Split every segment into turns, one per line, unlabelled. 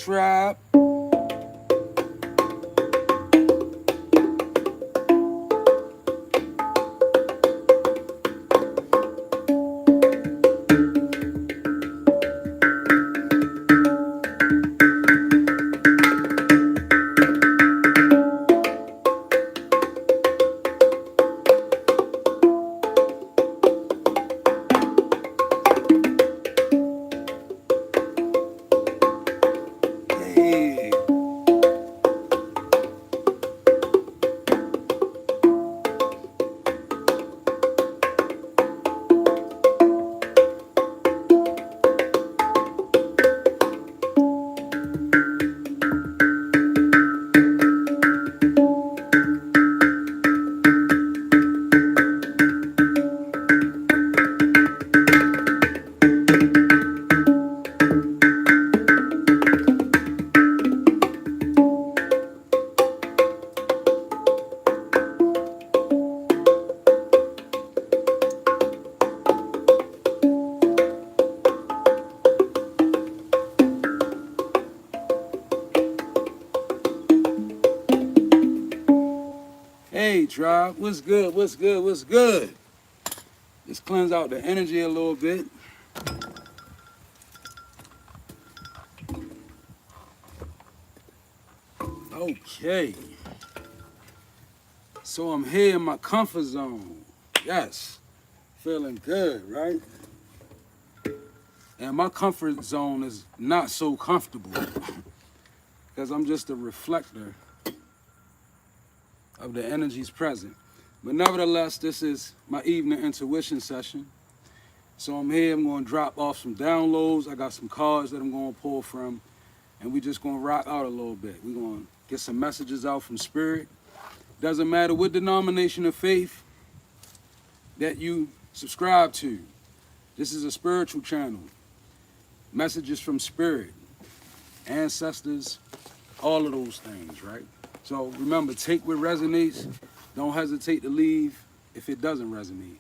tribe. Hey. Hey, tribe. What's good? What's good? What's good? Just cleanse out the energy a little bit. Okay. So I'm here in my comfort zone. Yes. Feeling good, right? And my comfort zone is not so comfortable because I'm just a reflector of the energies present. But nevertheless, this is my evening intuition session. So I'm here, I'm going to drop off some downloads. I got some cards that I'm going to pull from, and we just going to rock out a little bit. We're going to get some messages out from spirit. Doesn't matter what denomination of faith that you subscribe to. This is a spiritual channel. Messages from spirit, ancestors, all of those things, right? So remember, take what resonates. Don't hesitate to leave if it doesn't resonate.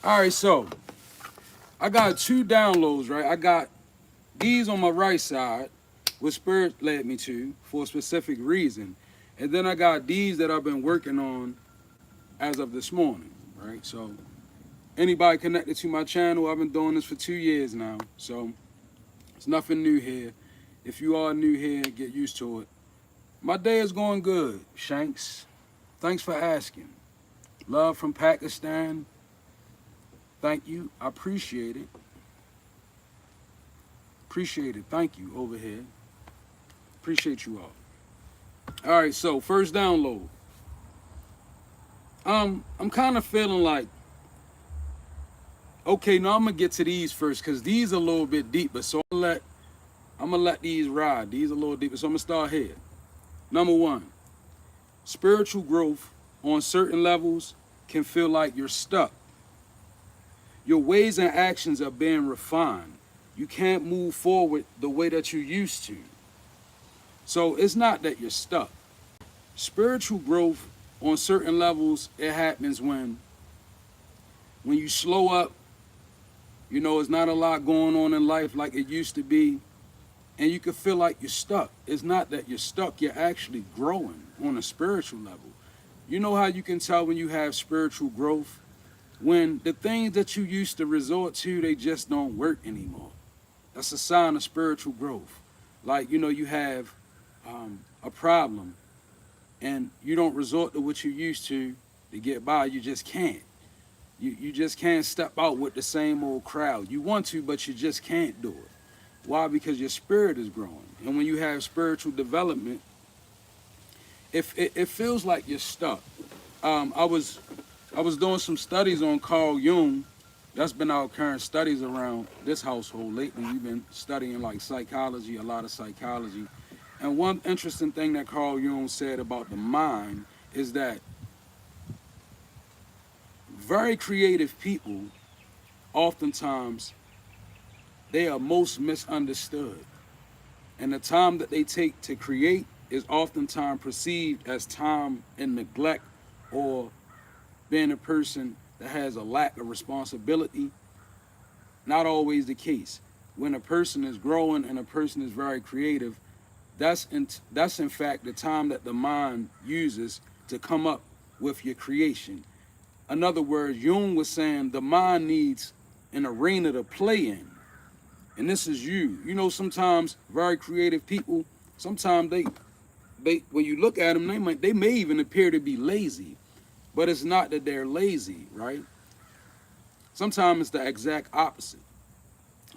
All right, so I got two downloads, right? I got these on my right side, what spirit led me to for a specific reason. And then I got these that I've been working on as of this morning, right? So anybody connected to my channel, I've been doing this for 2 years now. So it's nothing new here. If you are new here, get used to it. My day is going good, Shanks. Thanks for asking. Love from Pakistan. Thank you. I appreciate it. Appreciate it. Thank you over here. Appreciate you all. All right, so first download. I'm kind of feeling like, okay, now I'm gonna get to these first because these are a little bit deeper. So I'm gonna let these ride. These are a little deeper. So I'm gonna start here. Number one, spiritual growth on certain levels can feel like you're stuck. Your ways and actions are being refined. You can't move forward the way that you used to. So it's not that you're stuck. Spiritual growth on certain levels, it happens when you slow up, you know, it's not a lot going on in life like it used to be, and you can feel like you're stuck. It's not that you're stuck, you're actually growing on a spiritual level. You know how you can tell when you have spiritual growth? When the things that you used to resort to, they just don't work anymore. That's a sign of spiritual growth. Like, you know, you have a problem and you don't resort to what you used to get by. You just can't. You just can't step out with the same old crowd. You want to, but you just can't do it. Why? Because your spirit is growing. And when you have spiritual development, it feels like you're stuck. I was doing some studies on Carl Jung. That's been our current studies around this household lately. We've been studying like psychology, a lot of psychology. And one interesting thing that Carl Jung said about the mind is that very creative people, oftentimes, they are most misunderstood. And the time that they take to create is oftentimes perceived as time in neglect or being a person that has a lack of responsibility. not always the case. When a person is growing and a person is very creative, that's in fact the time that the mind uses to come up with your creation. In other words, Jung was saying the mind needs an arena to play in. And this is you. You know, sometimes very creative people, sometimes they when you look at them, they may even appear to be lazy, but it's not that they're lazy, right? Sometimes it's the exact opposite.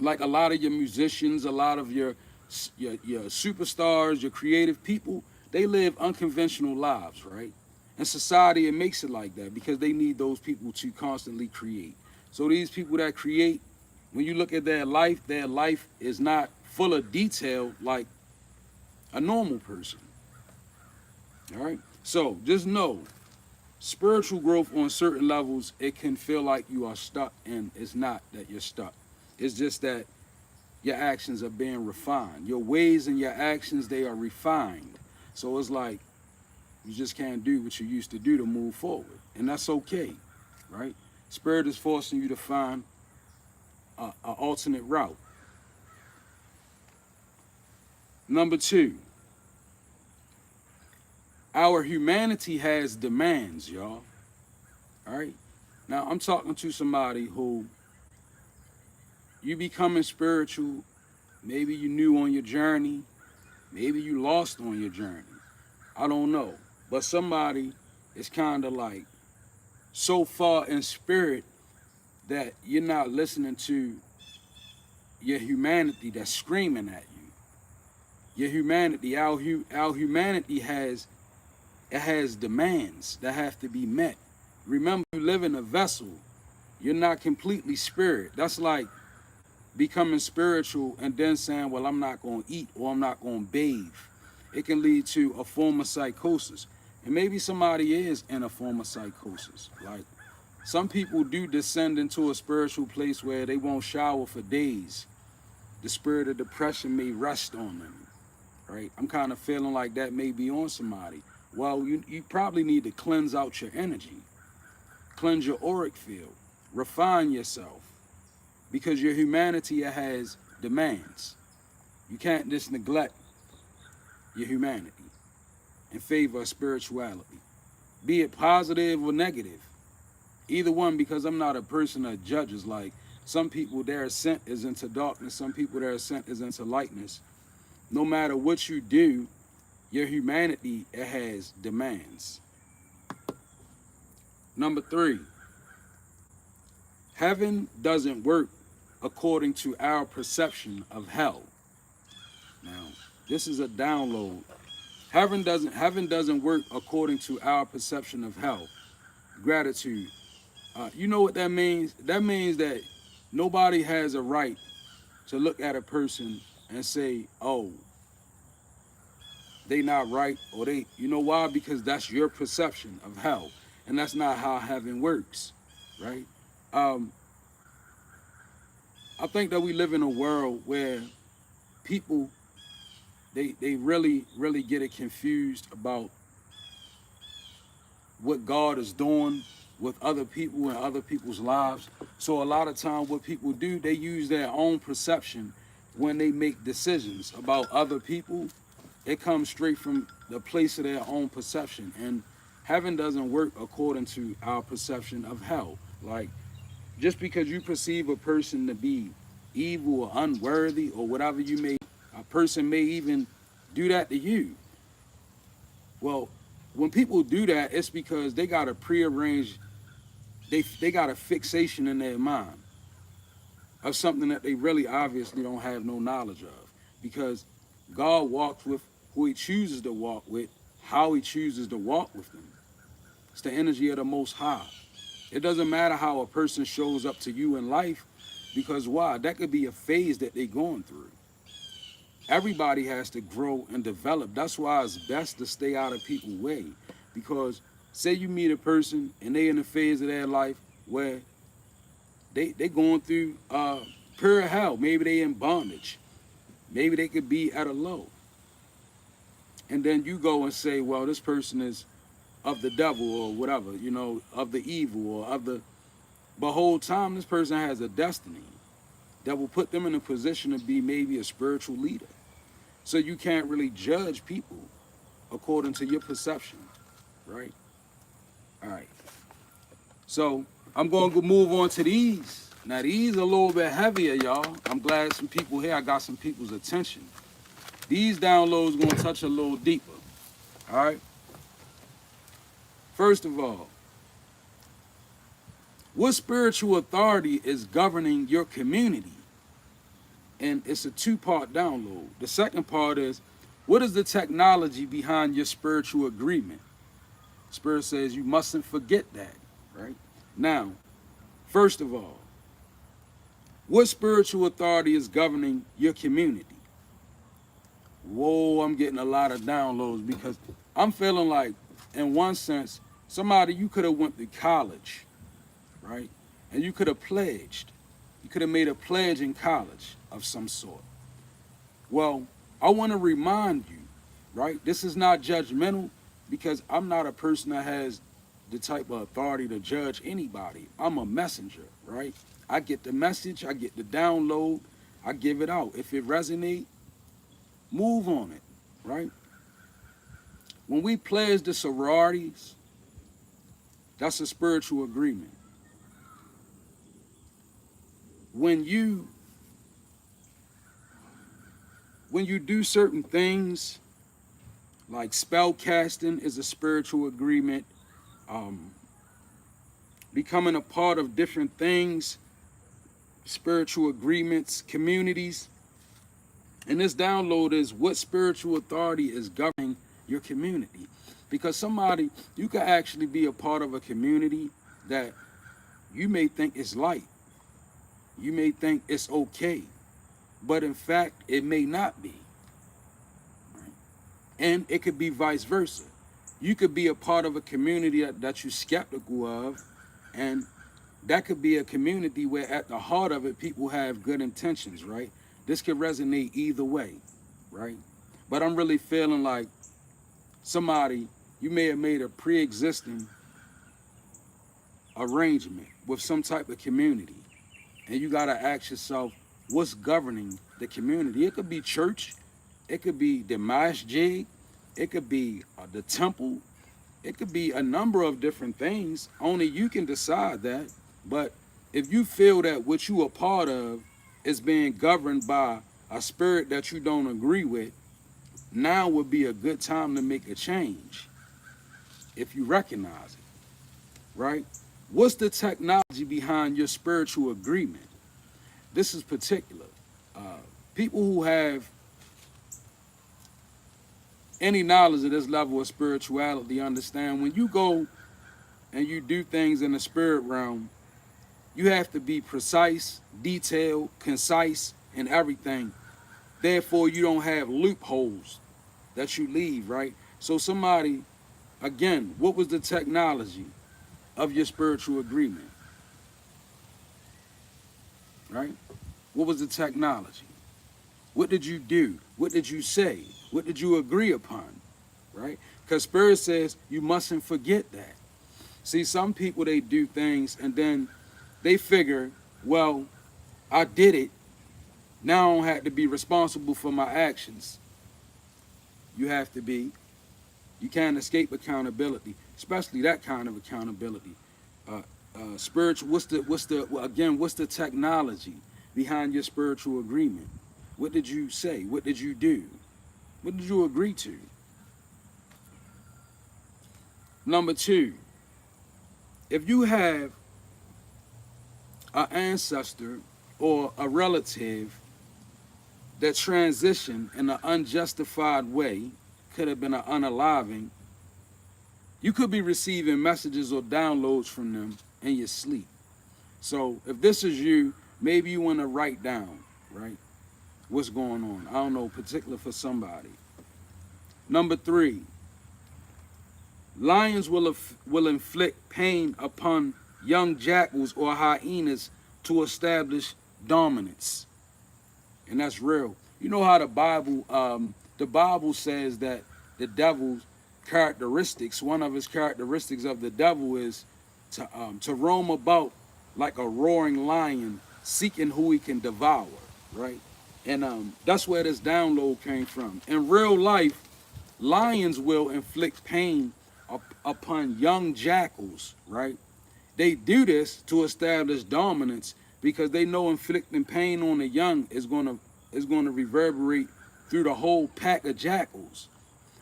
Like a lot of your musicians, a lot of your superstars, your creative people, they live unconventional lives, right? And society, it makes it like that because they need those people to constantly create. So these people that create, when you look at their life is not full of detail like a normal person. All right. So just know, spiritual growth on certain levels, it can feel like you are stuck, and it's not that you're stuck. It's just that your actions are being refined. Your ways and your actions, they are refined. So it's like you just can't do what you used to do to move forward. And that's okay, right? Spirit is forcing you to find an alternate route. Number two, our humanity has demands, y'all. All right? Now, I'm talking to somebody who, you becoming spiritual, maybe you new on your journey, maybe you lost on your journey. I don't know. But somebody is kind of like so far in spirit that you're not listening to your humanity that's screaming at you. Your humanity, our humanity has demands that have to be met. Remember, you live in a vessel. You're not completely spirit. That's like becoming spiritual and then saying, well, I'm not going to eat or I'm not going to bathe. It can lead to a form of psychosis. And maybe somebody is in a form of psychosis. Like, some people do descend into a spiritual place where they won't shower for days. The spirit of depression may rest on them, right? I'm kind of feeling like that may be on somebody. Well, you probably need to cleanse out your energy, cleanse your auric field, refine yourself, because your humanity has demands. You can't just neglect your humanity in favor of spirituality, be it positive or negative. Either one, because I'm not a person that judges. Like, some people, their ascent is into darkness. Some people, their ascent is into lightness. No matter what you do, your humanity, it has demands. Number three, heaven doesn't work according to our perception of hell. Now, this is a download. Heaven doesn't work according to our perception of hell. Gratitude. You know what that means? That means that nobody has a right to look at a person and say, oh, they not right, or they, you know why? Because that's your perception of hell. And that's not how heaven works, right? I think that we live in a world where people, they really, really get it confused about what God is doing with other people and other people's lives. So a lot of times what people do, they use their own perception when they make decisions about other people. It comes straight from the place of their own perception. And heaven doesn't work according to our perception of hell. Like, just because you perceive a person to be evil or unworthy or whatever a person may even do that to you. Well, when people do that, it's because they got a prearranged, they got a fixation in their mind of something that they really obviously don't have no knowledge of. Because God walks with who he chooses to walk with, how he chooses to walk with them. It's the energy of the Most High. It doesn't matter how a person shows up to you in life, because why? That could be a phase that they're going through. Everybody has to grow and develop. That's why it's best to stay out of people's way. Because say you meet a person and they in a phase of their life where they going through pure hell. Maybe they in bondage. Maybe they could be at a low. And then you go and say, well, this person is of the devil or whatever, of the evil or of the... But whole time, this person has a destiny. that will put them in a position to be maybe a spiritual leader. So you can't really judge people according to your perception, right? All right. So I'm going to move on to these. Now these are a little bit heavier, y'all. I'm glad some people here, I got some people's attention. These downloads going to touch a little deeper, all right? First of all, what spiritual authority is governing your community? And it's a two-part download. The second part is, what is the technology behind your spiritual agreement? Spirit says you mustn't forget that, right? Now, first of all, what spiritual authority is governing your community? Whoa, I'm getting a lot of downloads because I'm feeling like, in one sense, somebody, you could have went to college, right? And you could have pledged. You could have made a pledge in college of some sort. Well, I want to remind you, right? This is not judgmental because I'm not a person that has the type of authority to judge anybody. I'm a messenger, right? I get the message, I get the download, I give it out. If it resonates, move on it, right? When we pledge the sororities, that's a spiritual agreement. When you do certain things, like spell casting is a spiritual agreement, becoming a part of different things, spiritual agreements, communities. And this download is what spiritual authority is governing your community. Because somebody, you could actually be a part of a community that you may think is light. You may think it's okay. But in fact, it may not be. Right? And it could be vice versa. You could be a part of a community that you're skeptical of, and that could be a community where at the heart of it, people have good intentions, right? This could resonate either way, right? But I'm really feeling like somebody, you may have made a pre-existing arrangement with some type of community, and you got to ask yourself, what's governing the community? It could be church, it could be the masjid, it could be the temple, it could be a number of different things. Only you can decide that. But if you feel that what you are part of is being governed by a spirit that you don't agree with, now would be a good time to make a change if you recognize it, right? What's the technology behind your spiritual agreement? This is particular. People who have any knowledge of this level of spirituality understand when you go and you do things in the spirit realm, you have to be precise, detailed, concise, and everything. Therefore, you don't have loopholes that you leave, right? So somebody, again, what was the technology of your spiritual agreement, right? What was the technology? What did you do? What did you say? What did you agree upon, right? Because Spirit says you mustn't forget that. See, some people, they do things and then they figure, well, I did it. Now I don't have to be responsible for my actions. You have to be. You can't escape accountability, especially that kind of accountability. Spiritual. What's the technology behind your spiritual agreement? What did you say? What did you do? What did you agree to? Number two, if you have an ancestor or a relative that transitioned in an unjustified way, could have been an unaliving, you could be receiving messages or downloads from them in your sleep. So if this is you, maybe you want to write down, right, what's going on. I don't know, particular for somebody. Number three, lions will inflict pain upon young jackals or hyenas to establish dominance. And that's real. You know how the Bible says that the devil's characteristics, one of his characteristics of the devil is to roam about like a roaring lion, seeking who he can devour, right? And that's where this download came from. In real life, lions will inflict pain upon young jackals, right? They do this to establish dominance because they know inflicting pain on the young is gonna reverberate through the whole pack of jackals.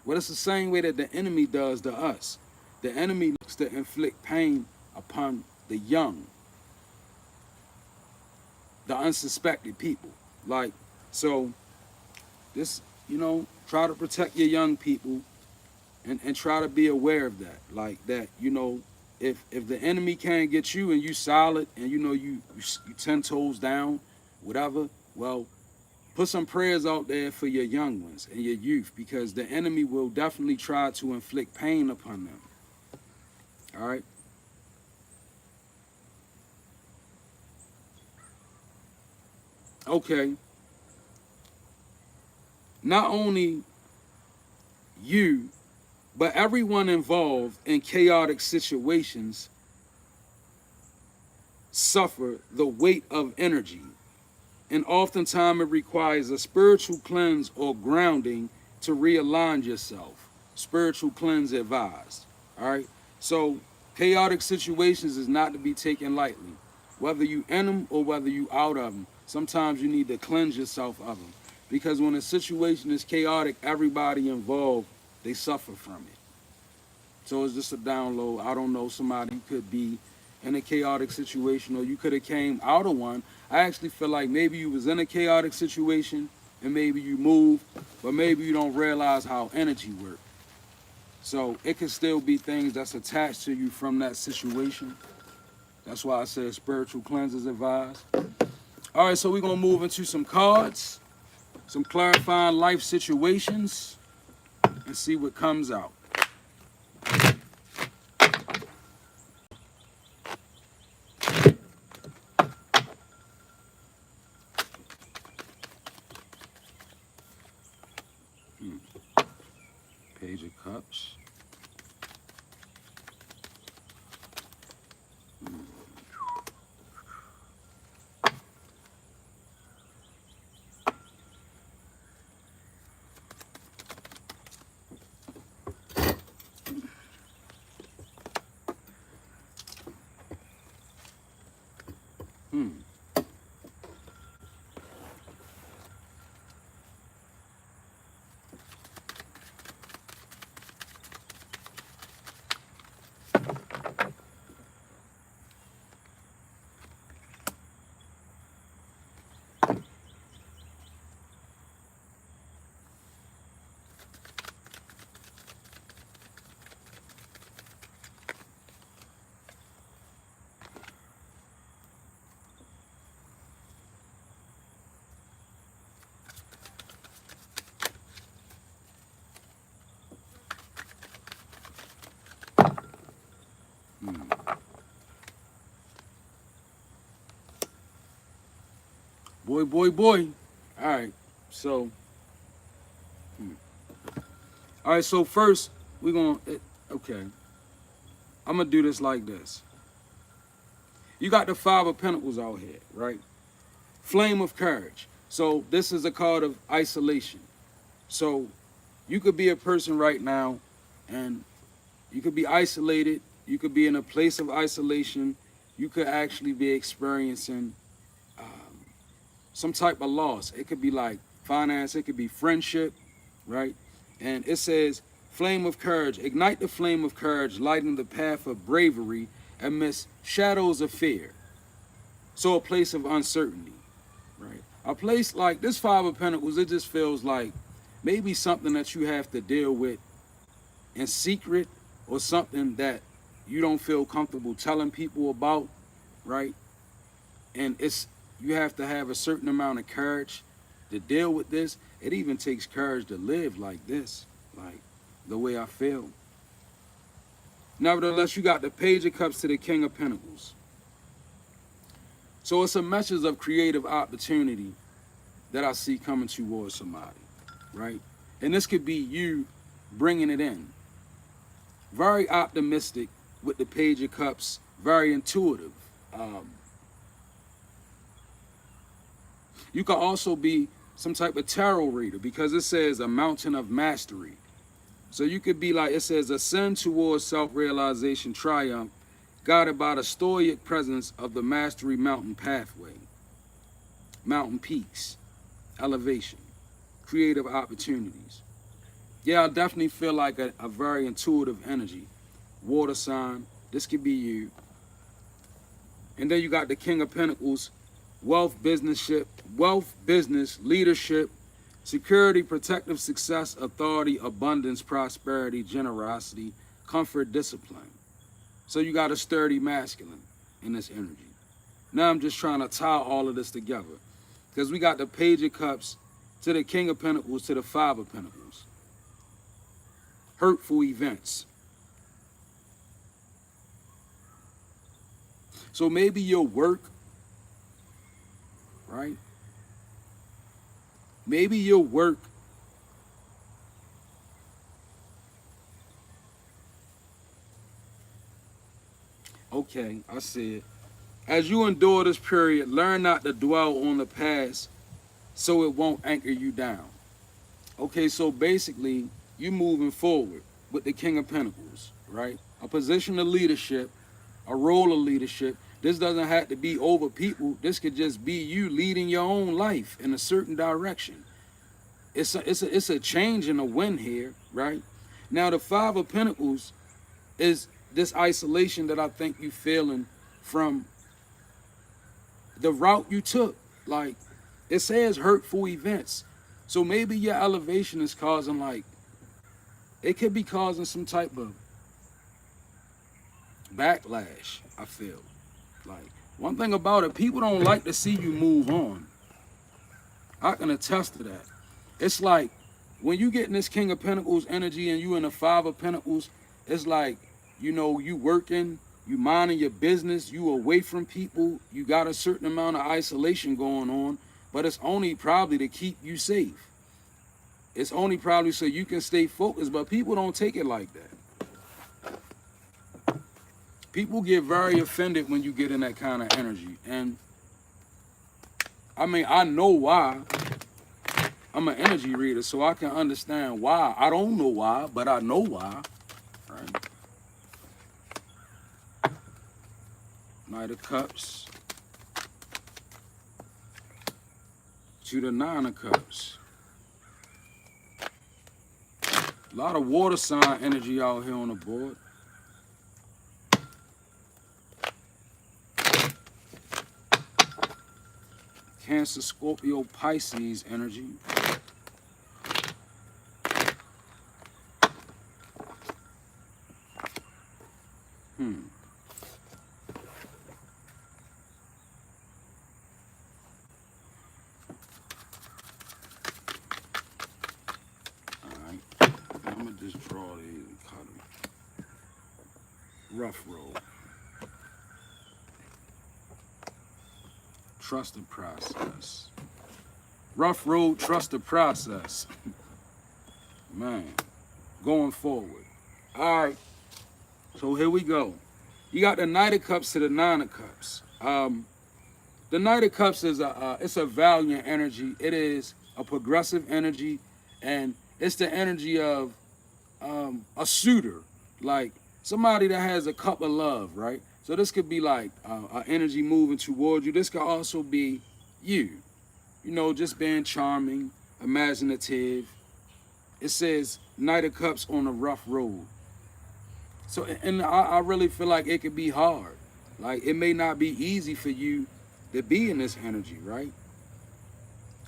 Well, it's the same way that the enemy does to us. The enemy looks to inflict pain upon the young, the unsuspected people. Like, so this, try to protect your young people and try to be aware of that. Like that, if the enemy can't get you and you solid and you 10 toes down, whatever, well, put some prayers out there for your young ones and your youth, because the enemy will definitely try to inflict pain upon them. All right. Okay. Not only you, but everyone involved in chaotic situations suffer the weight of energy. And oftentimes it requires a spiritual cleanse or grounding to realign yourself. Spiritual cleanse advised. All right. So chaotic situations is not to be taken lightly. Whether you in them or whether you out of them, sometimes you need to cleanse yourself of them. Because when a situation is chaotic, everybody involved, they suffer from it. So it's just a download. I don't know, somebody could be in a chaotic situation, or you could have came out of one. I actually feel like maybe you was in a chaotic situation and maybe you moved, but maybe you don't realize how energy works. So it could still be things that's attached to you from that situation. That's why I said spiritual cleanses advised. All right, so we're gonna move into some cards, some clarifying life situations, and see what comes out. Page of Cups. Boy. All right, so, all right, so first we're gonna, okay, I'm gonna do this like this. You got the Five of Pentacles out here, right? Flame of Courage. So this is a card of isolation. So you could be a person right now and you could be isolated. You could be in a place of isolation. You could actually be experiencing some type of loss. It could be like finance. It could be friendship, right? And it says, flame of courage. Ignite the flame of courage, lighting the path of bravery amidst shadows of fear. So a place of uncertainty, right? A place like this Five of Pentacles, it just feels like maybe something that you have to deal with in secret, or something that you don't feel comfortable telling people about, right? And you have to have a certain amount of courage to deal with this. It even takes courage to live like this, like the way I feel. Nevertheless, you got the Page of Cups to the King of Pentacles. So it's a message of creative opportunity that I see coming towards somebody, right? And this could be you bringing it in. Very optimistic with the Page of Cups, very intuitive. You could also be some type of tarot reader because it says a mountain of mastery. So you could be like, it says, ascend towards self-realization triumph, guided by the stoic presence of the mastery mountain pathway, mountain peaks, elevation, creative opportunities. Yeah, I definitely feel like a very intuitive energy. Water sign, this could be you. And then you got the King of Pentacles, wealth, business, leadership, security, protective success, authority, abundance, prosperity, generosity, comfort, discipline. So you got a sturdy masculine in this energy. Now I'm just trying to tie all of this together because we got the Page of Cups to the King of Pentacles to the Five of Pentacles. Hurtful events. So maybe your work, right? Maybe your work okay, I see it. As you endure this period, learn not to dwell on the past so it won't anchor you down. Okay, so basically, you moving forward with the King of Pentacles, right? A position of leadership, a role of leadership. This doesn't have to be over people. This could just be you leading your own life in a certain direction. It's a change and a win here, right? Now, the Five of Pentacles is this isolation that I think you feeling from the route you took. Like, it says hurtful events. So maybe your elevation is causing, like, it could be causing some type of backlash, I feel. Like, one thing about it, people don't like to see you move on. I can attest to that. It's like, when you get in this King of Pentacles energy and you in the Five of Pentacles, it's like, you know, you working, you minding your business, you away from people, you got a certain amount of isolation going on, but it's only probably to keep you safe. It's only probably so you can stay focused, but people don't take it like that. People get very offended when you get in that kind of energy. And I mean, I know why. I'm an energy reader, so I can understand why. I don't know why, but I know why. Right? Knight of Cups to the Nine of Cups. A lot of water sign energy out here on the board. Cancer, Scorpio, Pisces energy. Alright. I'm gonna just draw these and cut them. Rough road. Trust the process. Rough road, trust the process. Man, going forward. All right, so here we go. You got the Knight of Cups to the Nine of Cups. The Knight of Cups is it's a valiant energy. It is a progressive energy, and it's the energy of a suitor, like somebody that has a cup of love, right? So this could be like an energy moving towards you. This could also be you know, just being charming, imaginative. It says Knight of Cups on a rough road. So, and I really feel like it could be hard. Like, it may not be easy for you to be in this energy, right?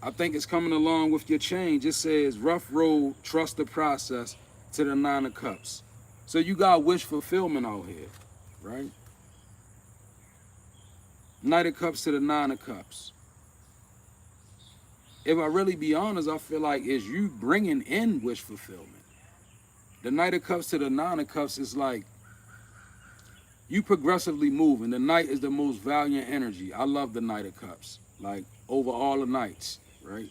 I think it's coming along with your change. It says rough road, trust the process to the Nine of Cups. So you got wish fulfillment out here, right? Knight of Cups to the Nine of Cups. If I really be honest, I feel like it's you bringing in wish fulfillment. The Knight of Cups to the Nine of Cups is like you progressively moving. The Knight is the most valiant energy. I love the Knight of Cups, like over all the Knights, right?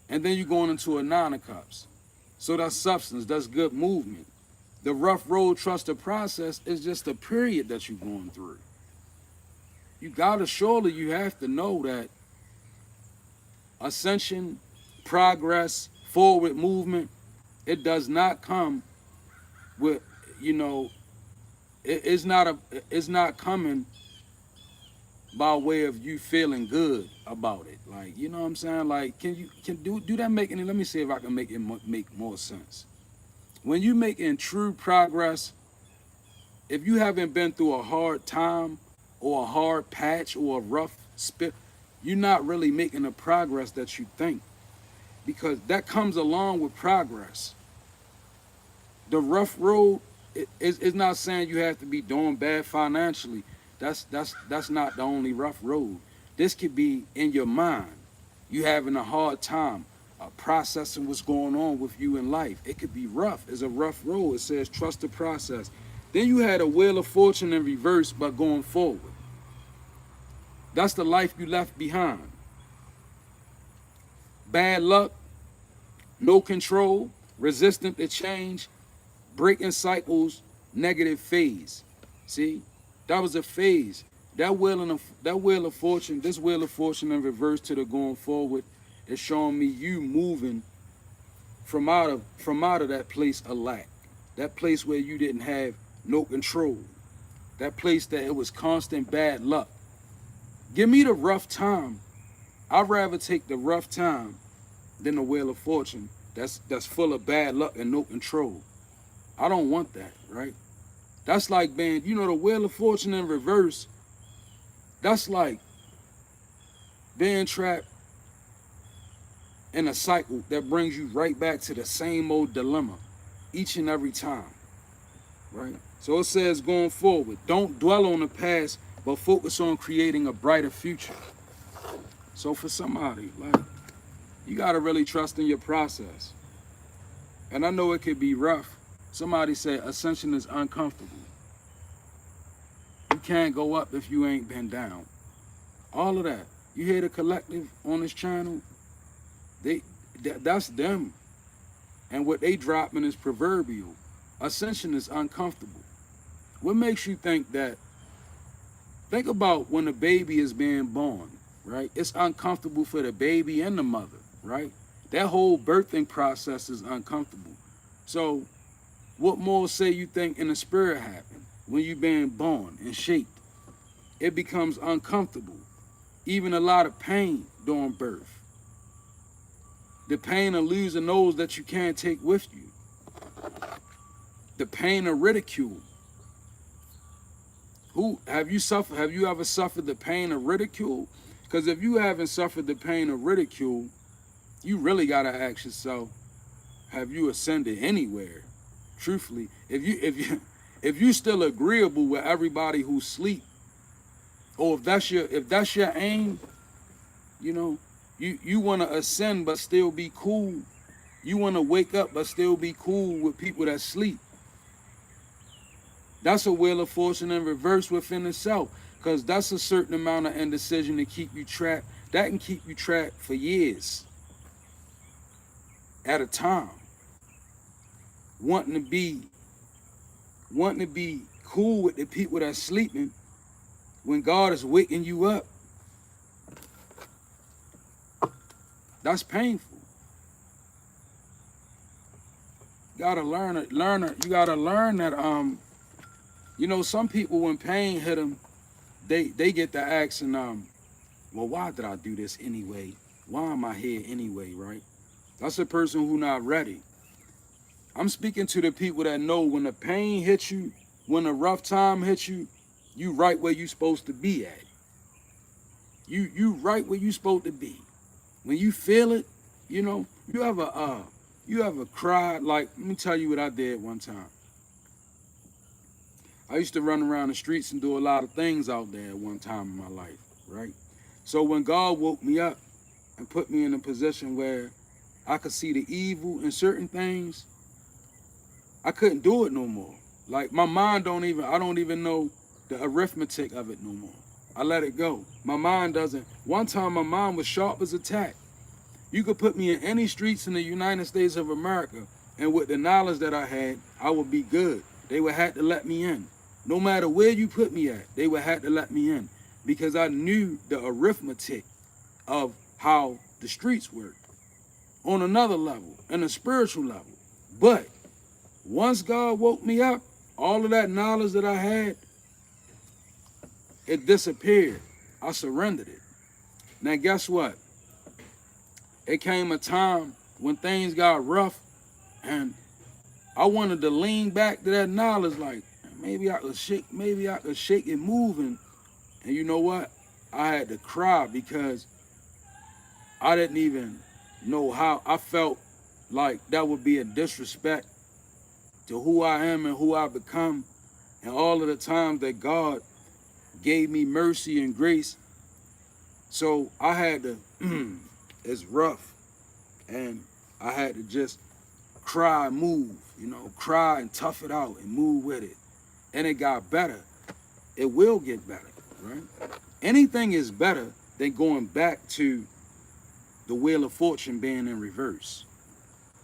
And then you're going into a Nine of Cups. So that's substance, that's good movement. The rough road, trust the process is just a period that you're going through. You gotta, surely you have to know that ascension, progress, forward movement, it does not come with, you know, it's not coming by way of you feeling good about it. Like, you know what I'm saying? Like, do that make any, let me see if I can make it make more sense. When you making true progress, if you haven't been through a hard time or a hard patch or a rough spit, you're not really making the progress that you think, because that comes along with progress. The rough road is not saying you have to be doing bad financially. That's not the only rough road. This could be in your mind. You having a hard time processing what's going on with you in life. It could be rough. It's a rough road. It says trust the process. Then you had a wheel of fortune in reverse, but going forward. That's the life you left behind. Bad luck, no control, resistant to change, breaking cycles, negative phase. See, that was a phase. That wheel of fortune, this wheel of fortune in reverse to the going forward is showing me you moving from out of that place of lack, that place where you didn't have no control, that place that it was constant bad luck. Give me the rough time. I'd rather take the rough time than the wheel of fortune that's full of bad luck and no control. I don't want that, right? That's like being, you know, the wheel of fortune in reverse. That's like being trapped in a cycle that brings you right back to the same old dilemma each and every time, right? So it says going forward, don't dwell on the past, but focus on creating a brighter future. So for somebody, like, you gotta really trust in your process. And I know it could be rough. Somebody said ascension is uncomfortable. You can't go up if you ain't been down. All of that. You hear the collective on this channel? That's them. And what they dropping is proverbial. Ascension is uncomfortable. What makes you think that? Think about when a baby is being born, right? It's uncomfortable for the baby and the mother, right? That whole birthing process is uncomfortable. So what more say you think in the spirit happened when you being born and shaped? It becomes uncomfortable. Even a lot of pain during birth. The pain of losing those that you can't take with you. The pain of ridicule. Have you ever suffered the pain of ridicule? Because if you haven't suffered the pain of ridicule, you really gotta ask yourself, have you ascended anywhere? Truthfully, if you still agreeable with everybody who sleep, or if that's your aim, you know, you want to ascend but still be cool. You want to wake up but still be cool with people that sleep. That's a wheel of fortune in reverse within itself, because that's a certain amount of indecision to keep you trapped. That can keep you trapped for years at a time. Wanting to be cool with the people that's sleeping when God is waking you up. That's painful. You gotta learn it. You gotta learn that you know, some people when pain hit them, they get to asking, well, why did I do this anyway? Why am I here anyway, right? That's a person who not ready. I'm speaking to the people that know when the pain hits you, when the rough time hits you, you right where you supposed to be at. You right where you supposed to be. When you feel it, you know, you ever cried. Like, let me tell you what I did one time. I used to run around the streets and do a lot of things out there at one time in my life, right? So when God woke me up and put me in a position where I could see the evil in certain things, I couldn't do it no more. Like, my mind I don't even know the arithmetic of it no more. I let it go. My mind doesn't. One time my mind was sharp as a tack. You could put me in any streets in the United States of America, and with the knowledge that I had, I would be good. They would have to let me in. No matter where you put me at, they would have to let me in, because I knew the arithmetic of how the streets work on another level, in a spiritual level. But once God woke me up, all of that knowledge that I had, it disappeared. I surrendered it. Now guess what? It came a time when things got rough and I wanted to lean back to that knowledge, like maybe I could shake it moving. And you know what? I had to cry because I didn't even know how. I felt like that would be a disrespect to who I am and who I've become, and all of the times that God gave me mercy and grace. So I had to, it's rough, and I had to just cry and move, cry and tough it out and move with it. And it got better. It will get better, right? Anything is better than going back to the Wheel of Fortune being in reverse.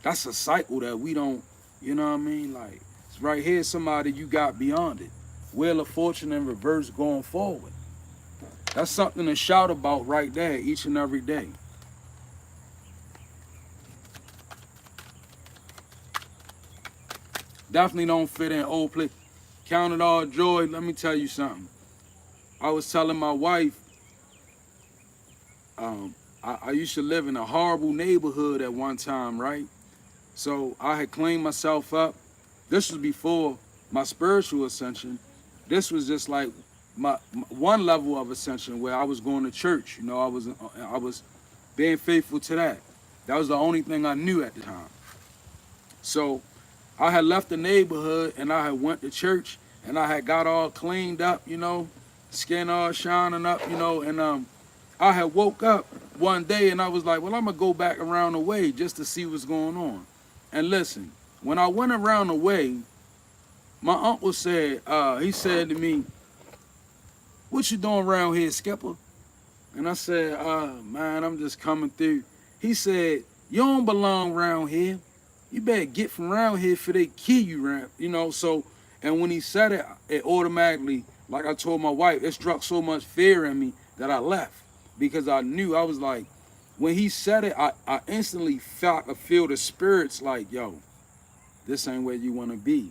That's a cycle that we don't, you know what I mean? Like, it's right here, somebody you got beyond it. Wheel of Fortune in reverse going forward. That's something to shout about right there each and every day. Definitely don't fit in old place. Count it all joy. Let me tell you something. I was telling my wife, I used to live in a horrible neighborhood at one time, right? So I had cleaned myself up. This was before my spiritual ascension. This was just like my one level of ascension where I was going to church. I was being faithful to that. That was the only thing I knew at the time. So I had left the neighborhood and I had went to church and I had got all cleaned up, skin all shining up, and I had woke up one day and I was like, well, I'm gonna go back around the way just to see what's going on. And listen, when I went around the way, my uncle said, he said to me, what you doing around here, Skipper? And I said, man, I'm just coming through. He said, you don't belong around here. You better get from around here for they kill you around, so, and when he said it, it automatically, like I told my wife, it struck so much fear in me that I left because I knew, I was like, when he said it, I instantly feel the spirits like, yo, this ain't where you want to be.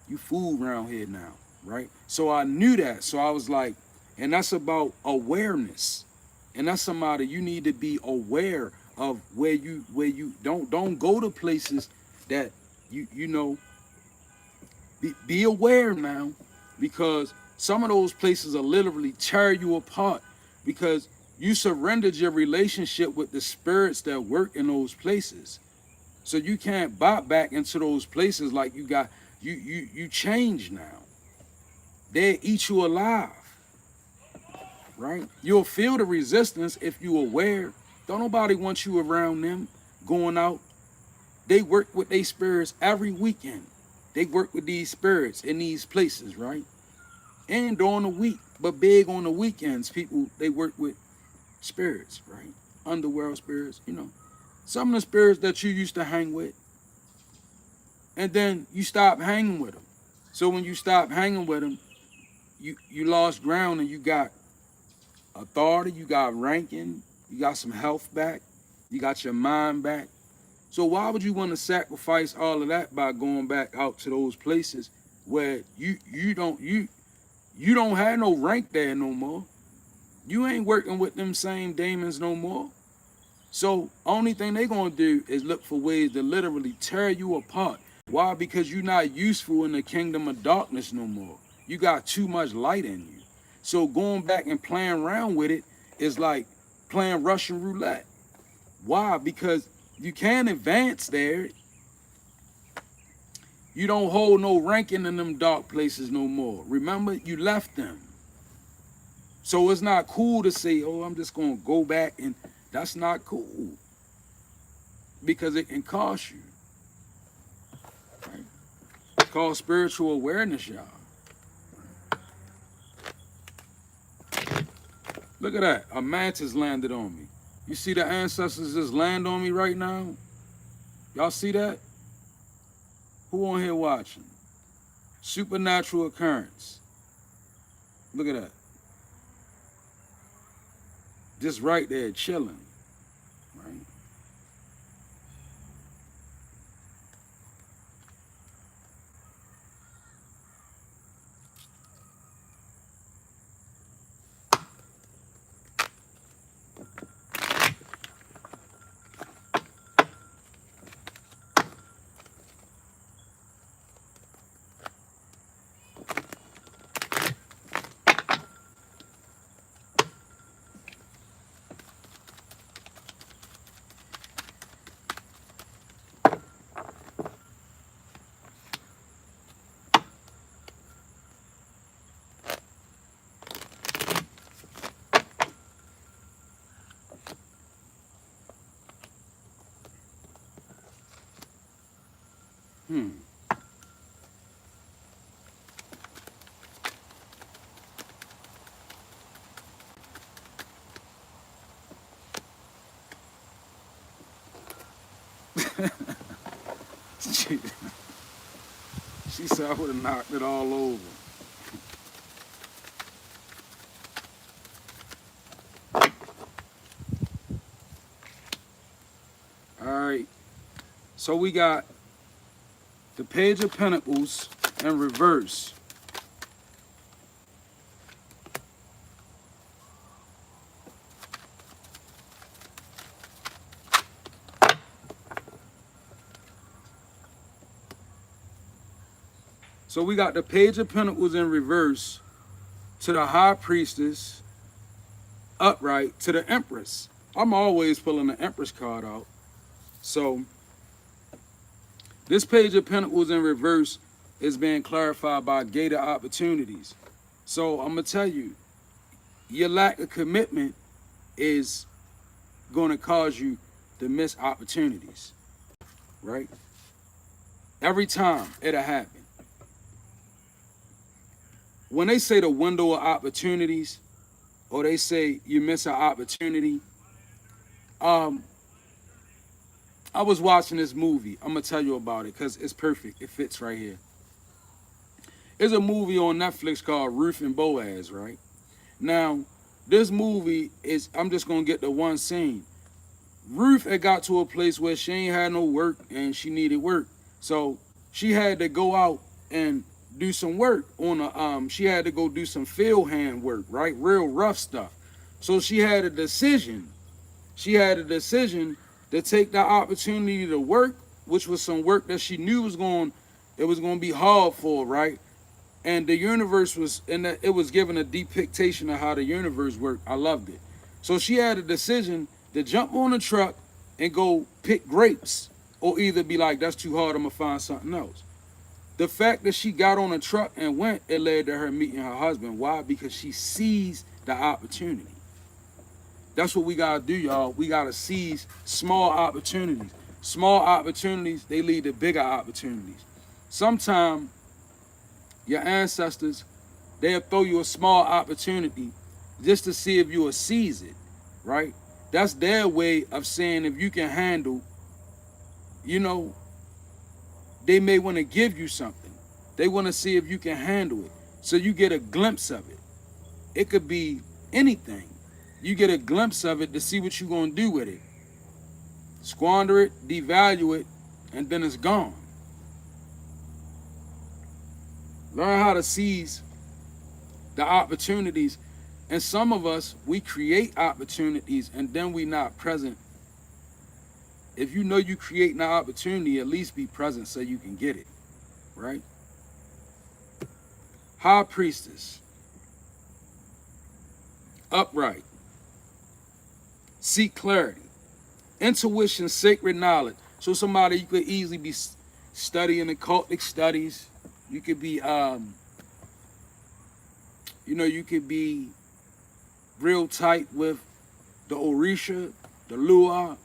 You fool around here now, right? So I knew that. So I was like, and that's about awareness. And that's somebody you need to be aware of where you don't go to places that be aware now, because some of those places will literally tear you apart because you surrendered your relationship with the spirits that work in those places. So you can't bop back into those places like you changed now. They eat you alive, right? You'll feel the resistance if you're aware. Don't nobody want you around them going out. They work with their spirits every weekend. They work with these spirits in these places, right? And during the week, but big on the weekends, people, they work with spirits, right? Underworld spirits, some of the spirits that you used to hang with. And then you stop hanging with them. So when you stop hanging with them, you lost ground and you got authority, you got ranking, you got some health back, you got your mind back. So why would you want to sacrifice all of that by going back out to those places where you don't have no rank there no more? You ain't working with them same demons no more. So only thing they gonna do is look for ways to literally tear you apart. Why? Because you're not useful in the kingdom of darkness no more. You got too much light in you. So going back and playing around with it is like playing Russian roulette. Why? Because you can't advance there. You don't hold no ranking in them dark places no more. Remember, you left them. So it's not cool to say, oh, I'm just going to go back, and that's not cool. Because it can cost you. Right? It's called spiritual awareness, y'all. Look at that. A mantis landed on me. You see the ancestors just land on me right now? Y'all see that? Who on here watching? Supernatural occurrence. Look at that. Just right there, chilling. Hmm. she, she said I would have knocked it all over. All right. So we got the Page of Pentacles in reverse. So we got the Page of Pentacles in reverse to the High Priestess, upright to the Empress. I'm always pulling the Empress card out. So this Page of Pentacles in reverse is being clarified by gated opportunities. So I'm going to tell you, your lack of commitment is going to cause you to miss opportunities, right? Every time it'll happen. When they say the window of opportunities, or they say you miss an opportunity, I was watching this movie. I'm gonna tell you about it because it's perfect. It fits right here. There's a movie on Netflix called Ruth and Boaz, right? Now, this movie is, I'm just gonna get the one scene. Ruth had got to a place where she ain't had no work and she needed work. So she had to go out and do some work on a, she had to go do some field hand work, right? Real rough stuff. So she had a decision. She had a decision to take the opportunity to work, which was some work that she knew was going, it was going to be hard for, right? And the universe was, and it was given a depiction of how the universe worked. I loved it. So she had a decision to jump on a truck and go pick grapes, or either be like, that's too hard, I'm gonna find something else. The fact that she got on a truck and went, it led to her meeting her husband. Why? Because she seized the opportunity. That's what we gotta do, y'all. We gotta seize small opportunities. Small opportunities, they lead to bigger opportunities. Sometimes your ancestors, they'll throw you a small opportunity just to see if you will seize it, right? That's their way of saying if you can handle, you know, they may want to give you something. They want to see if you can handle it. So you get a glimpse of it. It could be anything. You get a glimpse of it to see what you're going to do with it. Squander it, devalue it, and then it's gone. Learn how to seize the opportunities. And some of us, we create opportunities and then we not present. If you know you create an opportunity, at least be present so you can get it, right? High Priestess, upright, seek clarity, intuition, sacred knowledge. So somebody you could easily be studying occultic studies. You could be, you know, you could be real tight with the Orisha, the Lua,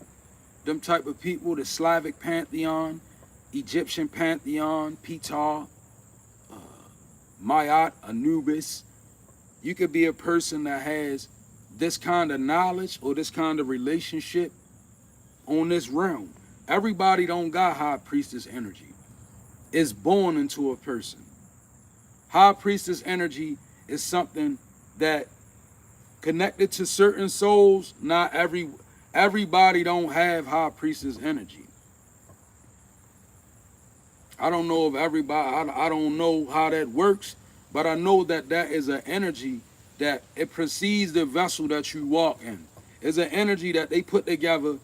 them type of people, the Slavic pantheon, Egyptian pantheon, Ptah, Mayat, Anubis. You could be a person that has this kind of knowledge or this kind of relationship on this realm. Everybody don't got High Priestess energy. It's born into a person. High Priestess energy is something that connected to certain souls. Not everybody don't have High Priestess energy. I don't know if everybody, I don't know how that works, but I know that that is an energy that it precedes the vessel that you walk in. It's an energy that they put together,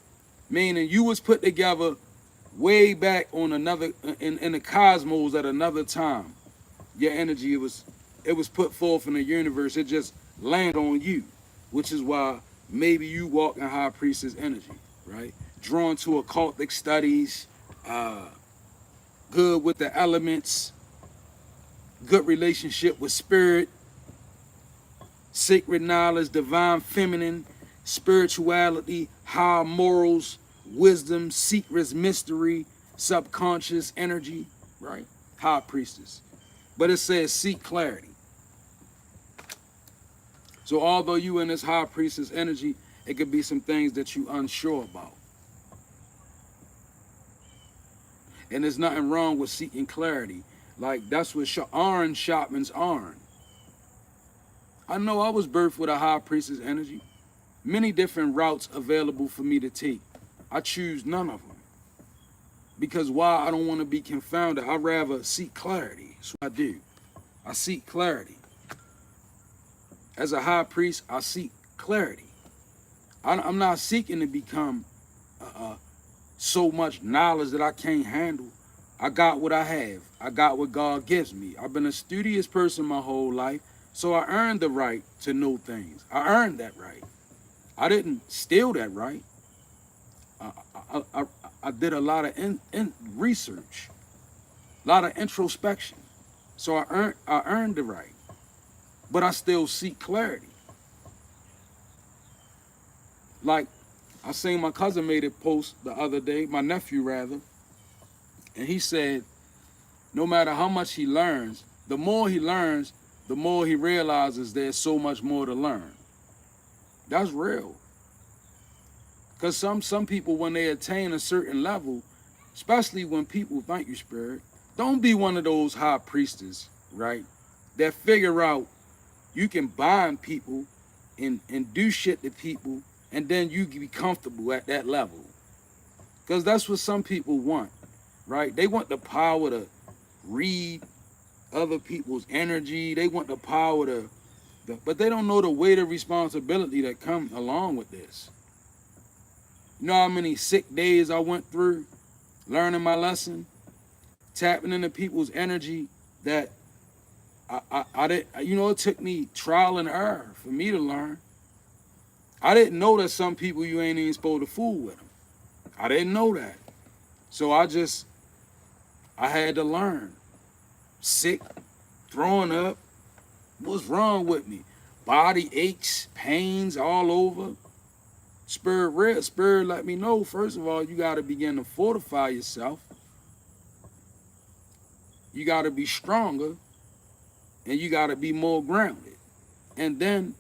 meaning you was put together way back on another, in the cosmos at another time. Your energy, it was put forth in the universe. It just landed on you, which is why maybe you walk in High Priestess energy, right? Drawn to occultic studies, good with the elements, good relationship with spirit, sacred knowledge, divine feminine, spirituality, high morals, wisdom, secrets, mystery, subconscious energy, right? High priestess. But it says seek clarity. So although you in this high priestess energy, it could be some things that you unsure about. And there's nothing wrong with seeking clarity. Like that's what Aaron Shopman's Aaron. I know I was birthed with a high priestess energy. Many different routes available for me to take. I choose none of them. Because why? I don't want to be confounded. I'd rather seek clarity. That's what I do. I seek clarity. As a high priest, I seek clarity. I'm not seeking to become so much knowledge that I can't handle. I got what I have. I got what God gives me. I've been a studious person my whole life, so I earned the right to know things. I earned that right. I didn't steal that right. I did a lot of research, a lot of introspection. So I earned the right, but I still seek clarity. Like I seen my cousin made a post the other day, my nephew rather, and he said, no matter how much he learns, the more he learns, the more he realizes there's so much more to learn. That's real. Because some people, when they attain a certain level, especially when people, thank you, Spirit, don't be one of those high priestesses, right, that figure out you can bind people and do shit to people, and then you can be comfortable at that level. Because that's what some people want, right? They want the power to read other people's energy. They want the power to, but they don't know the weight of responsibility that comes along with this. You know how many sick days I went through learning my lesson, tapping into people's energy that I didn't, you know, it took me trial and error for me to learn. I didn't know that some people you ain't even supposed to fool with them. I didn't know that. So I had to learn. Sick, throwing up. What's wrong with me? Body aches, pains all over. Spirit let me know, first of all, you got to begin to fortify yourself. You got to be stronger, and you got to be more grounded. And then,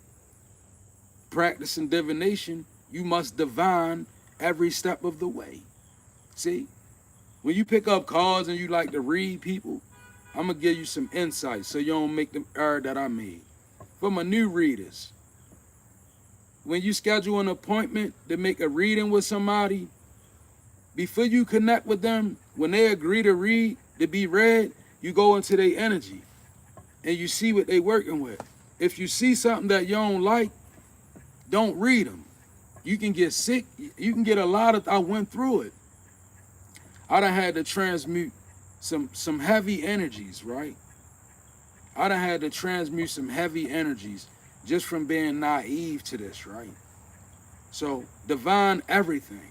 practicing divination, you must divine every step of the way. See? When you pick up cards and you like to read people, I'm going to give you some insight so you don't make the error that I made. For my new readers, when you schedule an appointment to make a reading with somebody, before you connect with them, when they agree to read, to be read, you go into their energy and you see what they're working with. If you see something that you don't like, don't read them. You can get sick. You can get a lot of, I went through it. I done had to transmute some heavy energies, right? I done had to transmute some heavy energies just from being naive to this, right? So divine everything.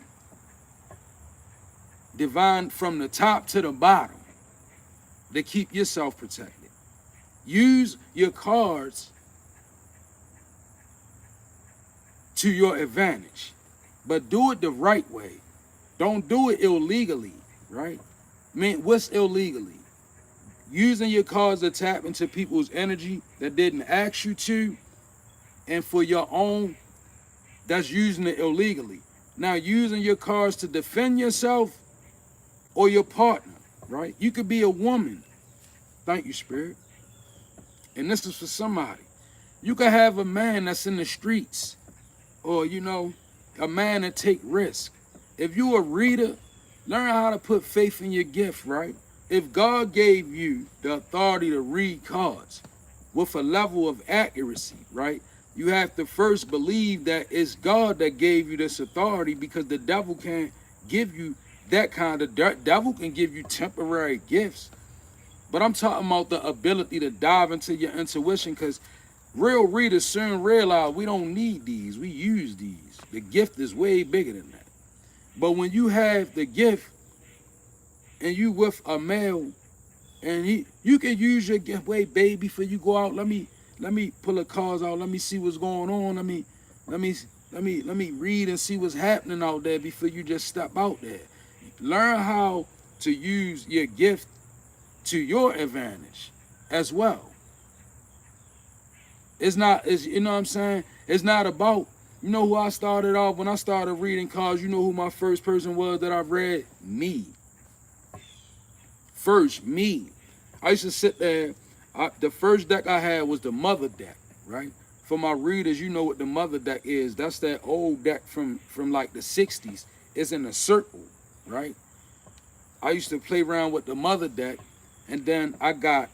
Divine from the top to the bottom to keep yourself protected. Use your cards to your advantage, but do it the right way. Don't do it illegally, right? I mean, what's illegally? Using your cards to tap into people's energy that didn't ask you to, and for your own, that's using it illegally. Now, using your cards to defend yourself or your partner, right? You could be a woman. Thank you, Spirit. And this is for somebody. You could have a man that's in the streets, or, you know, a man that take risk. If you a reader, learn how to put faith in your gift, right? If God gave you the authority to read cards with a level of accuracy, right? You have to first believe that it's God that gave you this authority, because the devil can't give you that kind of, devil can give you temporary gifts. But I'm talking about the ability to dive into your intuition, because real readers soon realize we don't need these. We use these. The gift is way bigger than that. But when you have the gift and you with a male, and you can use your gift, wait, baby, before you go out, let me pull the cards out, let me see what's going on, let me read and see what's happening out there before you just step out there. Learn how to use your gift to your advantage as well. It's not, it's, you know what I'm saying? It's not about, you know who I started off when I started reading cards, you know who my first person was that I read? Me. First, me. I used to sit there, the first deck I had was the mother deck, right? For my readers, you know what the mother deck is. That's that old deck from like the 60s. It's in a circle, right? I used to play around with the mother deck, and then I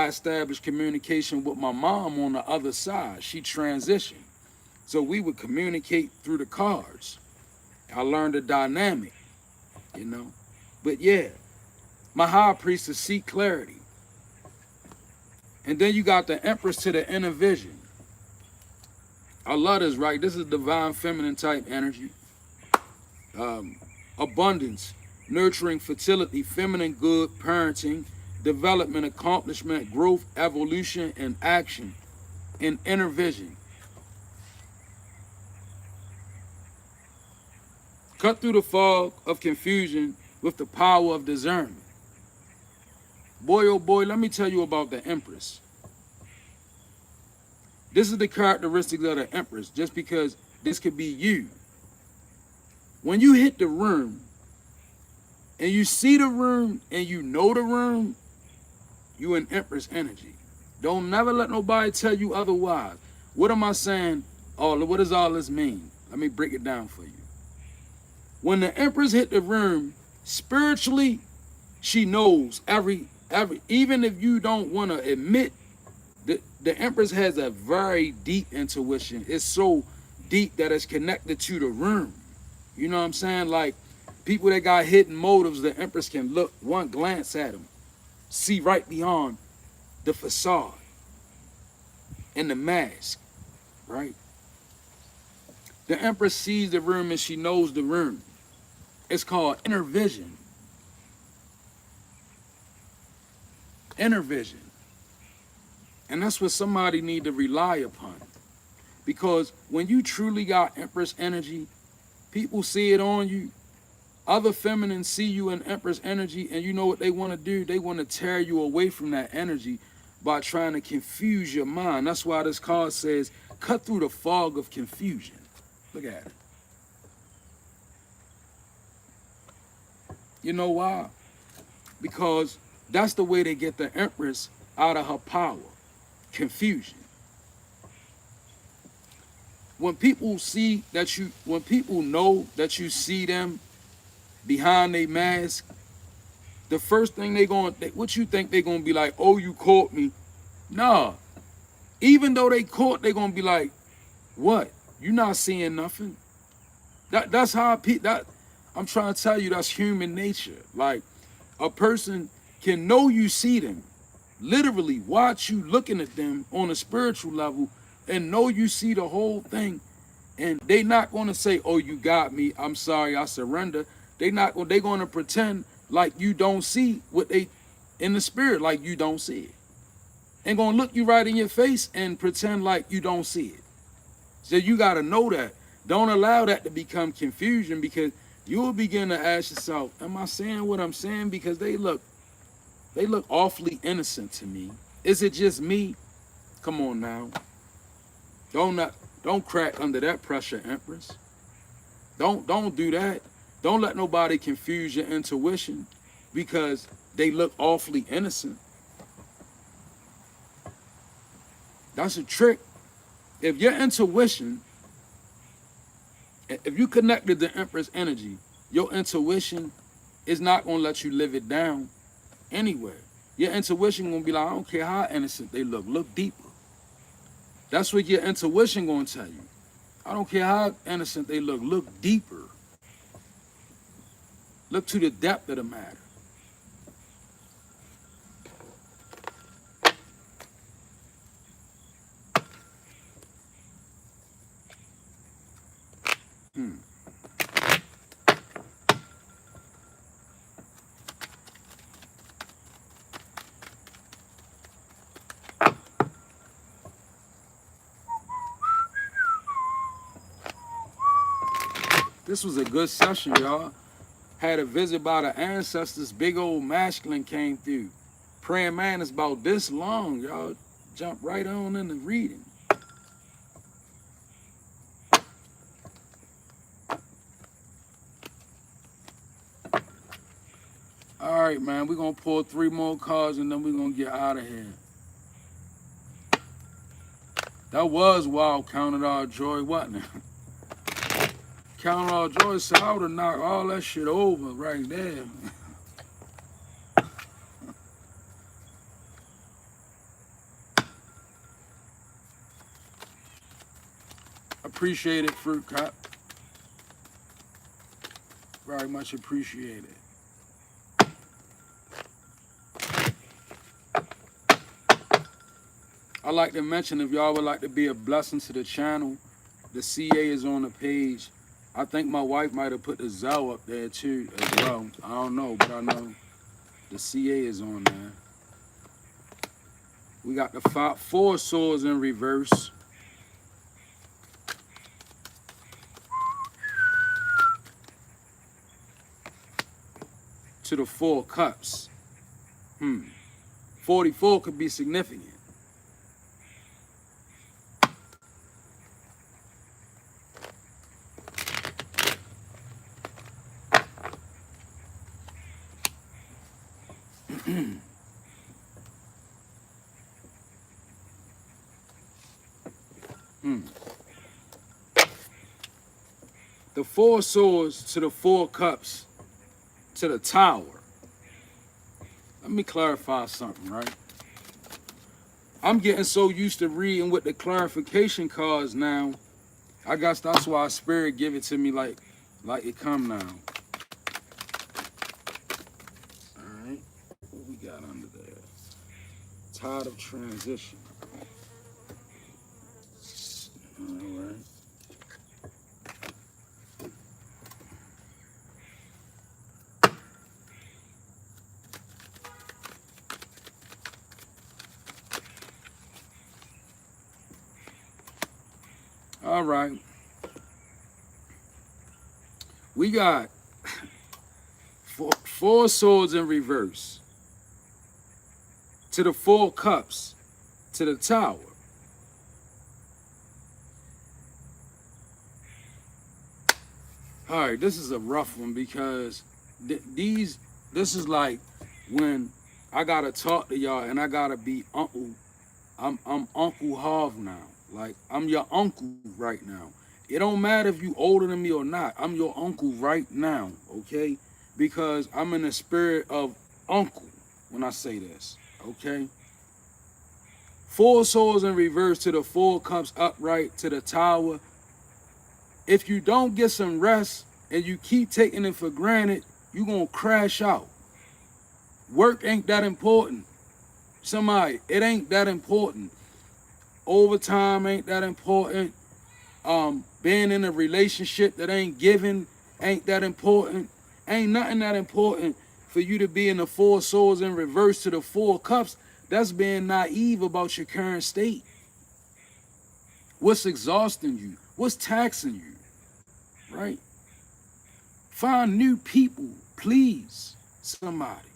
established communication with my mom on the other side. She transitioned. So we would communicate through the cards. I learned the dynamic, you know. But yeah, my high priestess seek clarity. And then you got the empress to the inner vision. I love this, right? This is divine feminine type energy. Abundance, nurturing, fertility, feminine good, parenting, development, accomplishment, growth, evolution, and action, and inner vision. Cut through the fog of confusion with the power of discernment. Boy, oh boy, let me tell you about the Empress. This is the characteristics of the Empress, just because this could be you. When you hit the room, and you see the room, and you know the room, you in Empress energy. Don't never let nobody tell you otherwise. What am I saying? Oh, what does all this mean? Let me break it down for you. When the Empress hit the room, spiritually, she knows every, even if you don't want to admit, the Empress has a very deep intuition. It's so deep that it's connected to the room. You know what I'm saying? Like, people that got hidden motives, the Empress can look, one glance at them, see right beyond the facade and the mask, right? The Empress sees the room and she knows the room. It's called inner vision. Inner vision. And that's what somebody need to rely upon. Because when you truly got Empress energy, people see it on you. Other feminines see you in Empress energy, and you know what they want to do? They want to tear you away from that energy by trying to confuse your mind. That's why this card says, cut through the fog of confusion. Look at it. You know why? Because that's the way they get the Empress out of her power. Confusion. When people see that you, when people know that you see them behind their mask, the first thing what you think they gonna be like, oh, you caught me? Nah. Even though they caught, they gonna be like, what? You not seeing nothing? That's how I'm trying to tell you, that's human nature. Like, a person can know you see them, literally watch you looking at them on a spiritual level, and know you see the whole thing, and they not going to say, oh, you got me, I'm sorry, I surrender. They going to pretend like you don't see what they in the spirit, like you don't see it, and going to look you right in your face and pretend like you don't see it. So you got to know that. Don't allow that to become confusion, because you will begin to ask yourself, am I saying what I'm saying? Because they look awfully innocent to me. Is it just me? Come on now. Don't crack under that pressure, Empress. Don't do that. Don't let nobody confuse your intuition because they look awfully innocent. That's a trick. If your intuition, if you connected to Empress energy, your intuition is not going to let you live it down anywhere. Your intuition going to be like, I don't care how innocent they look deeper. That's what your intuition going to tell you. I don't care how innocent they look deeper. Look to the depth of the matter. This was a good session, y'all. Had a visit by the ancestors, big old masculine came through. Praying man is about this long, y'all. Jump right on into reading. All right, man, we're going to pull 3 more cards and then we're going to get out of here. That was wild, Counted All Joy, wasn't it? Counted All Joy, so I would have knocked all that shit over right there. Appreciate it, Fruit Cop. Very much appreciated. I'd like to mention, if y'all would like to be a blessing to the channel, the CA is on the page. I think my wife might have put the Zelle up there too as well. I don't know, but I know the CA is on there. We got the 4 swords in reverse. To the 4 cups. 44 could be significant. The 4 swords to the 4 cups to the Tower. Let me clarify something, right? I'm getting so used to reading with the clarification cards now. I guess that's why Spirit give it to me like it come now. All right, what we got under there? Tide of transition. All right. All right. We got 4 swords in reverse. To the 4 cups. To the Tower. All right, this is a rough one because this is like when I gotta talk to y'all and I gotta be uncle. I'm Uncle Harv now. Like, I'm your uncle right now. It don't matter if you older than me or not. I'm your uncle right now, okay? Because I'm in the spirit of uncle when I say this, okay? 4 swords in reverse to the 4 cups upright to the Tower. If you don't get some rest and you keep taking it for granted, you're going to crash out. Work ain't that important. Somebody, it ain't that important. Overtime ain't that important. Being in a relationship that ain't giving ain't that important. Ain't nothing that important for you to be in the 4 swords in reverse to the 4 cups. That's being naive about your current state. What's exhausting you? What's taxing you? Right? Find new people, please, somebody.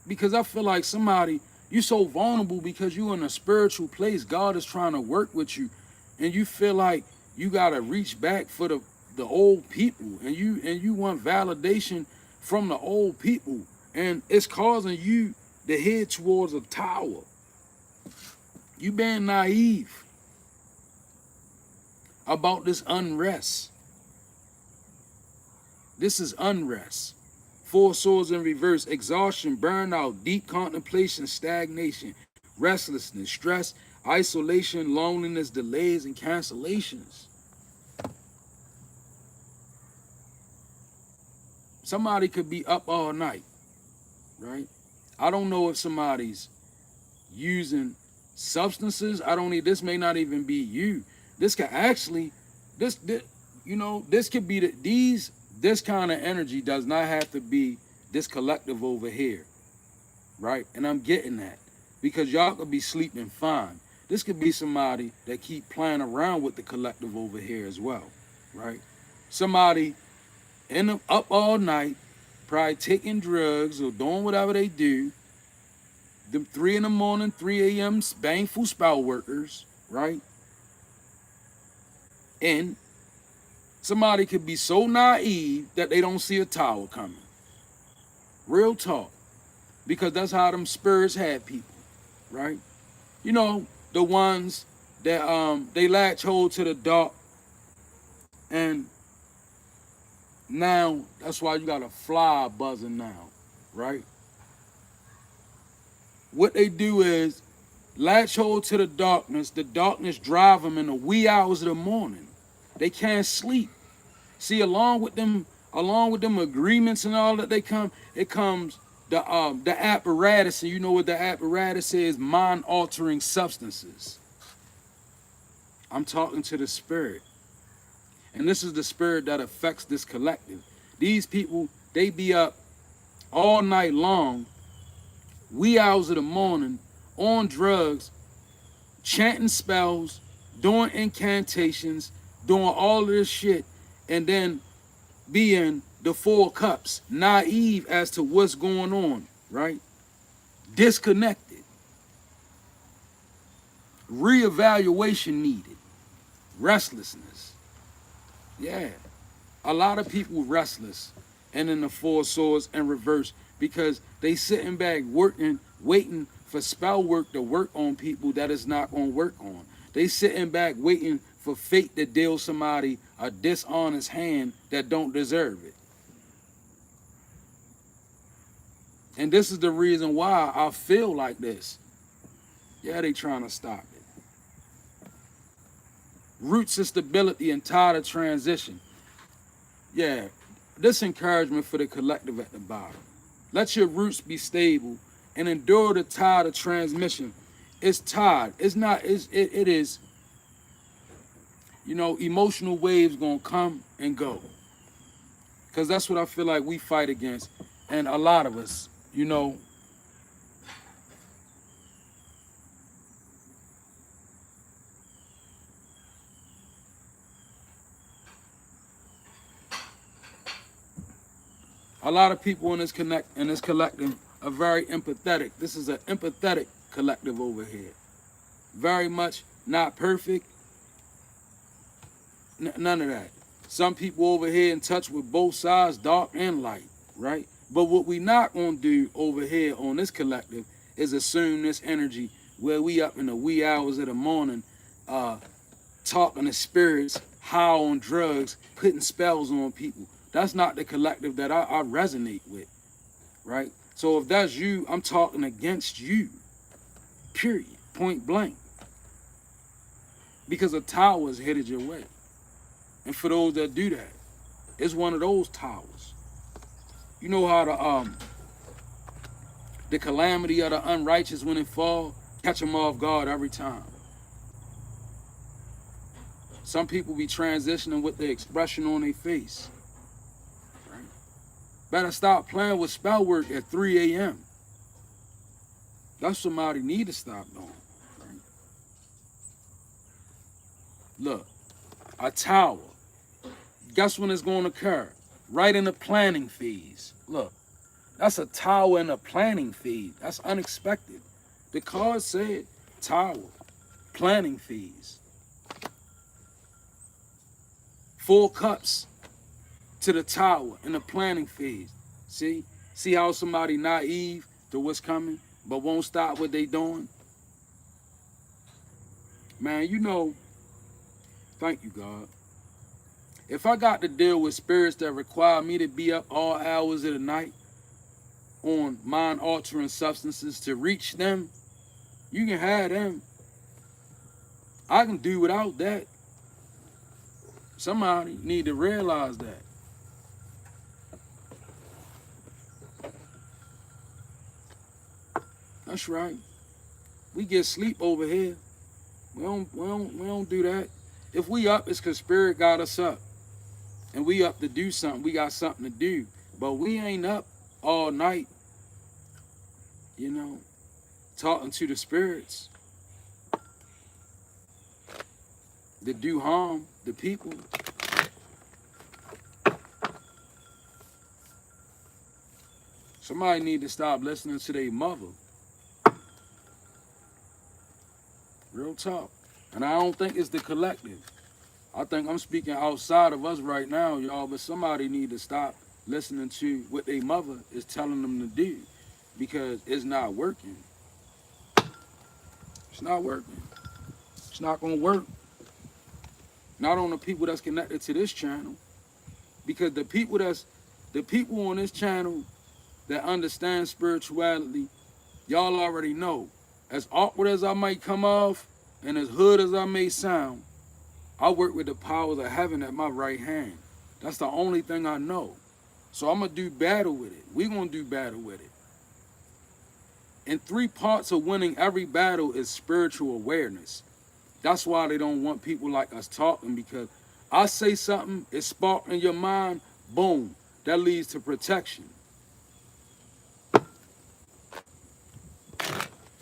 Because I feel like somebody, you're so vulnerable because you're in a spiritual place. God is trying to work with you. And you feel like you got to reach back for the old people. And you want validation from the old people. And it's causing you to head towards a tower. You being naive about this unrest. This is unrest. 4 swords in reverse, exhaustion, burnout, deep contemplation, stagnation, restlessness, stress, isolation, loneliness, delays, and cancellations. Somebody could be up all night, right? I don't know if somebody's using substances. This may not even be you. This could actually, this could be this kind of energy does not have to be this collective over here, right? And I'm getting that because y'all could be sleeping fine. This could be somebody that keep playing around with the collective over here as well, right? Somebody up all night, probably taking drugs or doing whatever they do. Them 3 in the morning, 3 a.m. baneful spell workers, right? And somebody could be so naive that they don't see a tower coming. Real talk. Because that's how them spirits have people, right? You know, the ones that they latch hold to the dark, and now that's why you got a fly buzzing now, right? What they do is latch hold to the darkness drive them in the wee hours of the morning. They can't sleep. See, along with them agreements and all that it comes the apparatus, and you know what the apparatus is? Mind altering substances. I'm talking to the spirit. And this is the spirit that affects this collective. These people, they be up all night long, wee hours of the morning, on drugs, chanting spells, doing incantations, doing all of this shit, and then being the 4 cups, naive as to what's going on, right? Disconnected. Reevaluation needed. Restlessness. Yeah. A lot of people restless and in the 4 swords and reverse because they sitting back working, waiting for spell work to work on people that is not going to work on. They sitting back waiting for fate to deal somebody a dishonest hand that don't deserve it. And this is the reason why I feel like this. Yeah, they trying to stop it. Roots of stability and tide of transition. Yeah, this encouragement for the collective at the bottom. Let your roots be stable and endure the tide of transmission. It's tide. It's not, it is, you know, emotional waves gonna come and go. Because that's what I feel like we fight against. And a lot of us, you know, a lot of people in this collective are very empathetic. This is an empathetic collective over here. Very much not perfect. None of that. Some people over here in touch with both sides, dark and light, right? But what we not gonna do over here on this collective is assume this energy where we up in the wee hours of the morning, talking to spirits, high on drugs, putting spells on people. That's not the collective that I resonate with, right? So if that's you, I'm talking against you, period, point blank. Because a tower is headed your way. And for those that do that, it's one of those towers. You know how the calamity of the unrighteous when it fall, catch them off guard every time. Some people be transitioning with the expression on their face. Right? Better stop playing with spell work at 3 a.m. That's somebody need to stop doing. Right? Look, a tower. Guess when it's going to occur? Right in the planning phase. Look, that's a tower in the planning phase. That's unexpected. The card said tower, planning phase. 4 cups to the tower in the planning phase. See how somebody naive to what's coming, but won't stop what they doing? Man, you know, thank you, God. If I got to deal with spirits that require me to be up all hours of the night on mind-altering substances to reach them, you can have them. I can do without that. Somebody need to realize that. That's right. We get sleep over here. We don't do that. If we up, it's because spirit got us up. And we up to do something. We got something to do. But we ain't up all night, you know, talking to the spirits that do harm to people. Somebody need to stop listening to their mother. Real talk. And I don't think it's the collective. I think I'm speaking outside of us right now, y'all, but somebody need to stop listening to what their mother is telling them to do because it's not working. It's not working. It's not going to work. Not on the people that's connected to this channel. Because the people on this channel that understand spirituality, y'all already know. As awkward as I might come off and as hood as I may sound, I work with the powers of heaven at my right hand. That's the only thing I know. So I'm going to do battle with it. We're going to do battle with it. And 3 parts of winning every battle is spiritual awareness. That's why they don't want people like us talking, because I say something, it sparks in your mind, boom, that leads to protection.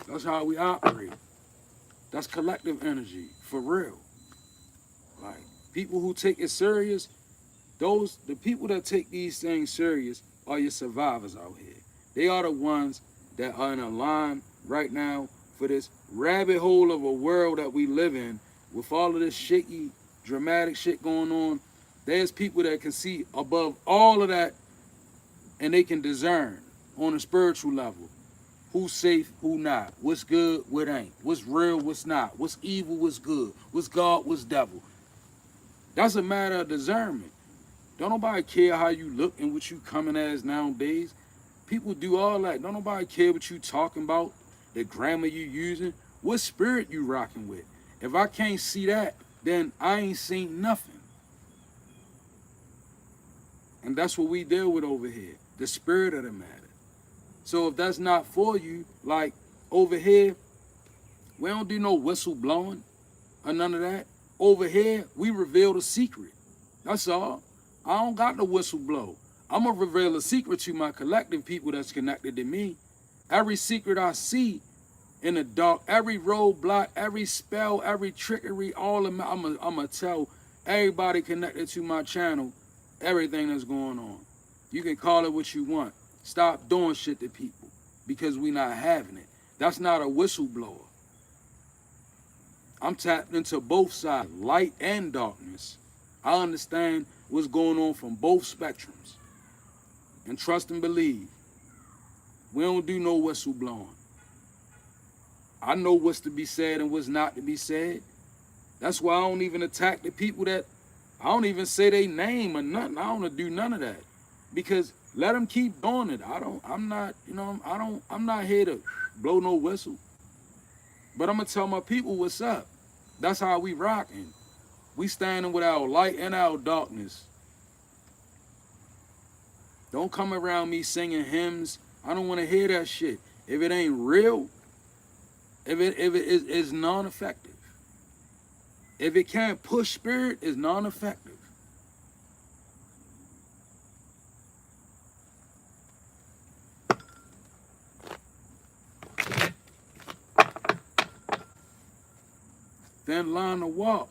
That's how we operate. That's collective energy, for real. Like, people who take it serious, the people that take these things serious are your survivors out here. They are the ones that are in a line right now for this rabbit hole of a world that we live in with all of this shaky, dramatic shit going on. There's people that can see above all of that and they can discern on a spiritual level who's safe, who not, what's good, what ain't, what's real, what's not, what's evil, what's good, what's God, what's devil. That's a matter of discernment. Don't nobody care how you look and what you coming as nowadays. People do all that. Don't nobody care what you talking about, the grammar you using, what spirit you rocking with. If I can't see that, then I ain't seen nothing. And that's what we deal with over here, the spirit of the matter. So if that's not for you, like over here, we don't do no whistle blowing or none of that. Over here, we reveal the secret. That's all. I don't got the whistle blow. I'm going to reveal a secret to my collective people that's connected to me. Every secret I see in the dark, every roadblock, every spell, every trickery, all of I'm going to tell everybody connected to my channel everything that's going on. You can call it what you want. Stop doing shit to people because we not having it. That's not a whistleblower. I'm tapped into both sides, light and darkness. I understand what's going on from both spectrums. And trust and believe, we don't do no whistleblowing. I know what's to be said and what's not to be said. That's why I don't even attack the people that, I don't even say their name or nothing. I don't do none of that. Because let them keep doing it. I'm not here to blow no whistle. But I'm going to tell my people what's up. That's how we rocking. We standing with our light and our darkness. Don't come around me singing hymns. I don't want to hear that shit. If it ain't real, if it is non-effective. If it can't push spirit, it's non-effective. Thin line to walk.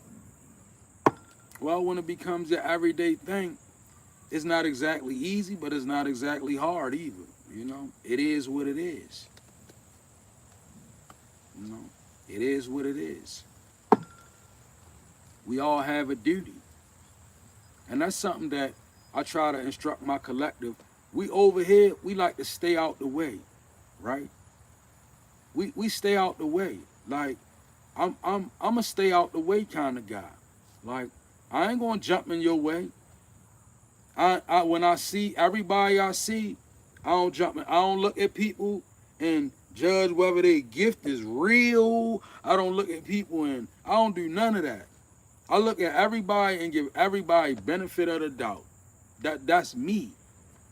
Well, when it becomes your everyday thing, it's not exactly easy, but it's not exactly hard either. You know, it is what it is. You know, it is what it is. We all have a duty. And that's something that I try to instruct my collective. We over here, we like to stay out the way, right? We stay out the way. Like, I'm a stay out the way kind of guy. Like, I ain't gonna jump in your way. When I see everybody I see, I don't jump in. I don't look at people and judge whether their gift is real. I don't look at people and I don't do none of that. I look at everybody and give everybody benefit of the doubt. That's me,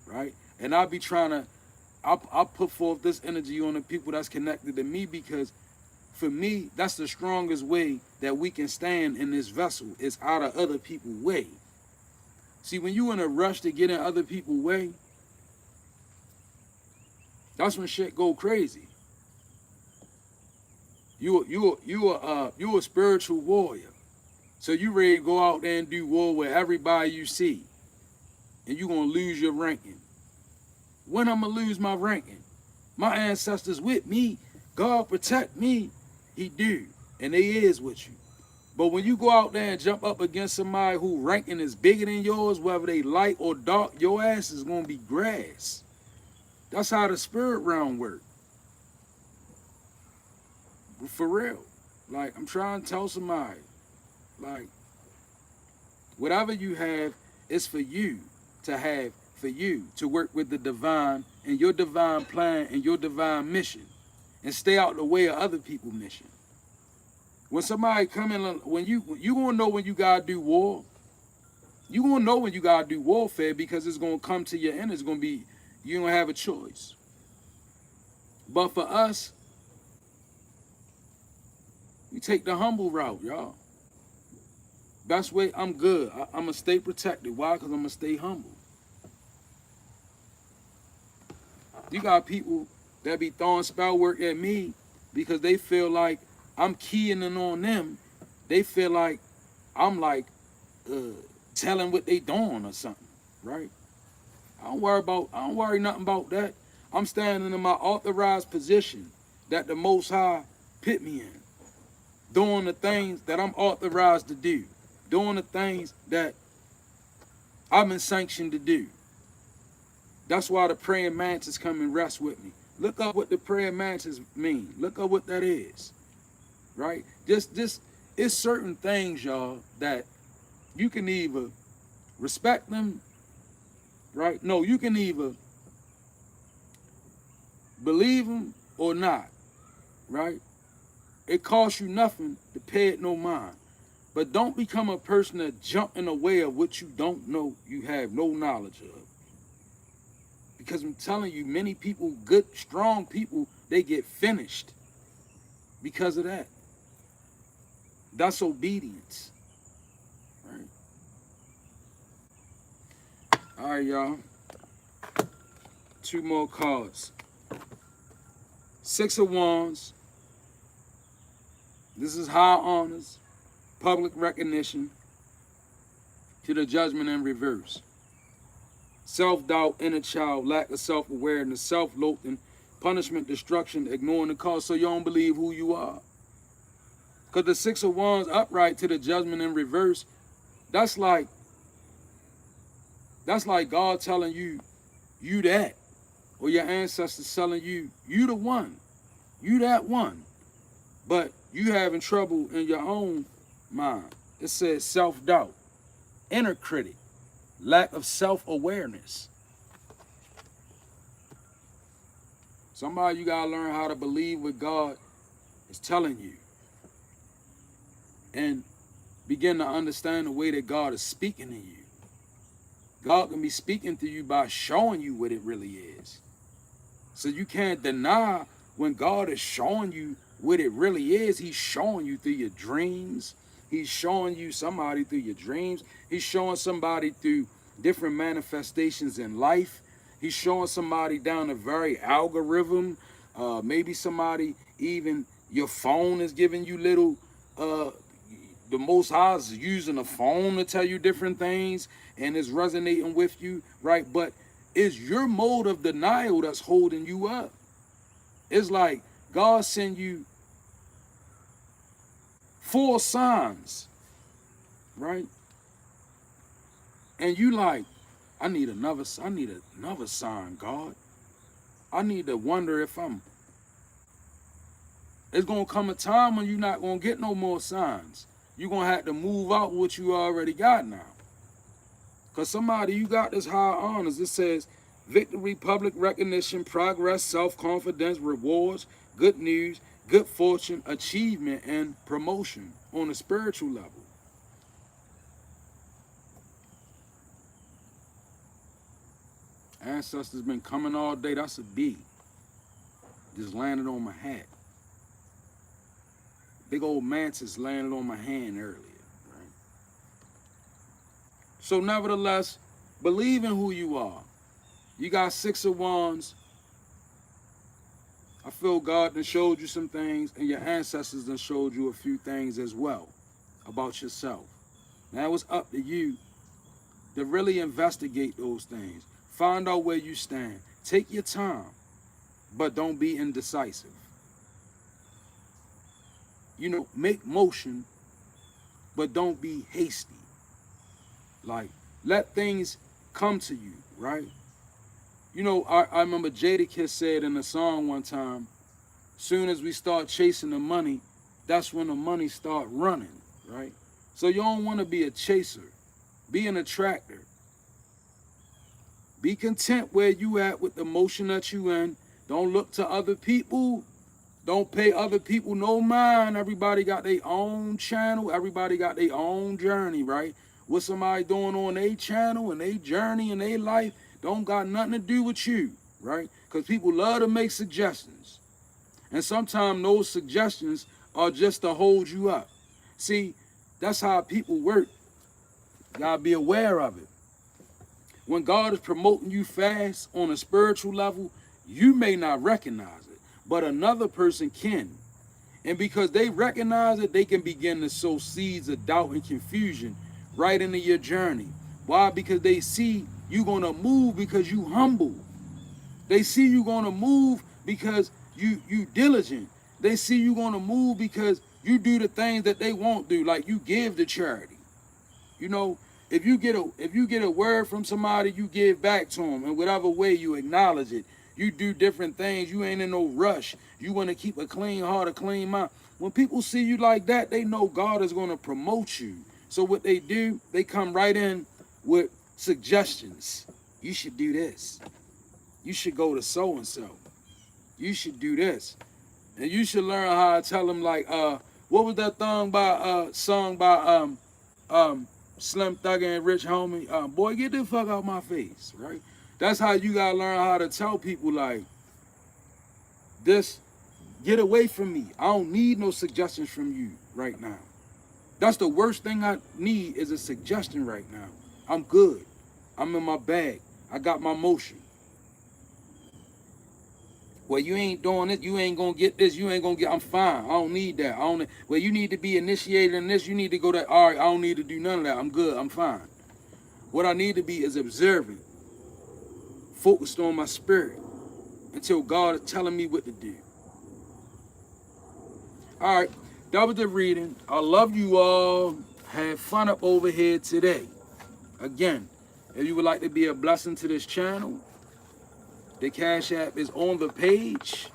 right? And I be trying to, I put forth this energy on the people that's connected to me because for me, that's the strongest way that we can stand in this vessel is out of other people's way. See, when you in a rush to get in other people's way, that's when shit go crazy. You a spiritual warrior. So you ready to go out there and do war with everybody you see. And you're going to lose your ranking. when I'm going to lose my ranking. My ancestors with me. God protect me. He do. And they is with you. But when you go out there and jump up against somebody who ranking is bigger than yours, whether they light or dark, your ass is going to be grass. That's how the spirit realm works. For real. Like, I'm trying to tell somebody, like, whatever you have is for you to have, for you to work with the divine and your divine plan and your divine mission, and stay out the way of other people's mission. When somebody come in, when you gonna know when you gotta do war. You gonna know when you gotta do warfare, because it's gonna come to your end. It's gonna be, you don't have a choice. But for us, we take the humble route, y'all. Best way, I'm good. I'm gonna stay protected. Why? Because I'm gonna stay humble. You got people that be throwing spell work at me because they feel like I'm keying in on them. They feel like I'm like telling what they doing or something, right? I don't worry nothing about that. I'm standing in my authorized position that the Most High put me in, doing the things that I'm authorized to do, doing the things that I've been sanctioned to do. That's why the praying mantis come and rest with me. Look up what the praying mantis mean. Look up what that is, right? It's certain things, y'all, that you can either respect them, right? No, you can either believe them or not, right? It costs you nothing to pay it no mind. But don't become a person that jump in the way of what you don't know, you have no knowledge of. Because I'm telling you, many people, good, strong people, they get finished because of that. That's obedience, right? All right, y'all. 2 more cards. 6 of Wands. This is high honors, public recognition, to the Judgment in reverse. Self-doubt, inner child, lack of self-awareness, self-loathing, punishment, destruction, ignoring the cause, so you don't believe who you are. Because the 6 of Wands upright to the Judgment in reverse, that's like God telling you, you that. Or your ancestors telling you, you the one. You that one. But you having trouble in your own mind. It says self-doubt, inner critic, lack of self-awareness. Somebody, you gotta learn how to believe what God is telling you. And begin to understand the way that God is speaking to you. God can be speaking to you by showing you what it really is. So you can't deny when God is showing you what it really is. He's showing you through your dreams. He's showing you somebody through your dreams. He's showing somebody through different manifestations in life. He's showing somebody down the very algorithm. Maybe somebody, even your phone is giving you little, the Most High is using a phone to tell you different things and it's resonating with you, right? But it's your mode of denial that's holding you up. It's like God send you 4 signs, right? And you like, I need another sign, God. I need to wonder if it's gonna come a time when you're not gonna get no more signs. You're gonna have to move out what you already got now. Because somebody, you got this high honors. It says victory, public recognition, progress, self-confidence, rewards, good news, good fortune, achievement, and promotion on a spiritual level. Ancestors been coming all day. That's a B. Just landed on my hat. Big old mantis landed on my hand earlier. Right? So nevertheless, believe in who you are. You got 6 of Wands. I feel God done showed you some things, and your ancestors done showed you a few things as well about yourself. Now it's up to you to really investigate those things. Find out where you stand. Take your time, but don't be indecisive. You know, make motion, but don't be hasty. Like, let things come to you, right? You know, I remember Jadakiss said in a song one time, soon as we start chasing the money, that's when the money start running, right? So you don't want to be a chaser. Be an attractor. Be content where you at with the motion that you in. Don't look to other people. Don't pay other people no mind. Everybody got their own channel. Everybody got their own journey, right? What somebody doing on their channel and their journey and their life don't got nothing to do with you, right? Because people love to make suggestions. And sometimes those suggestions are just to hold you up. See, that's how people work. You gotta be aware of it. When God is promoting you fast on a spiritual level, you may not recognize it, but another person can. And because they recognize it, they can begin to sow seeds of doubt and confusion right into your journey. Why? Because they see you gonna move because you humble. They see you gonna move because you diligent. They see you gonna move because you do the things that they won't do, like you give to charity. You know, if you get a word from somebody, you give back to them in whatever way. You acknowledge it. You do different things. You ain't in no rush. You want to keep a clean heart, a clean mind. When people see you like that, they know God is going to promote you. So what they do, they come right in with suggestions. You should do this. You should go to so and so. You should do this, and you should learn how to tell them, like, what was that song by Slim Thugger and Rich Homie? Boy, get the fuck out my face, right? That's how you gotta learn how to tell people, like, this, get away from me. I don't need no suggestions from you right now. That's the worst thing I need, is a suggestion right now. I'm good. I'm in my bag. I got my motion. Well, you ain't doing it. You ain't gonna get this. You ain't gonna get. I'm fine. I don't need that. Well, you need to be initiated in this. You need to go that. All right, I don't need to do none of that. I'm good. I'm fine. What I need to be is observant, focused on my spirit until God is telling me what to do. All right, that was the reading. I love you all. Have fun up over here today. Again, if you would like to be a blessing to this channel, the Cash App is on the page,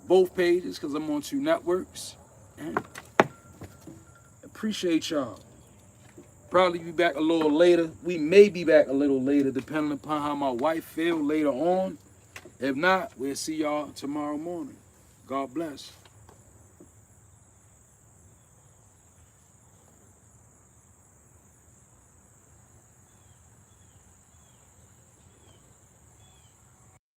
both pages, because I'm on 2 networks. And appreciate y'all. Probably be back a little later. We may be back a little later, depending upon how my wife feels later on. If not, we'll see y'all tomorrow morning. God bless.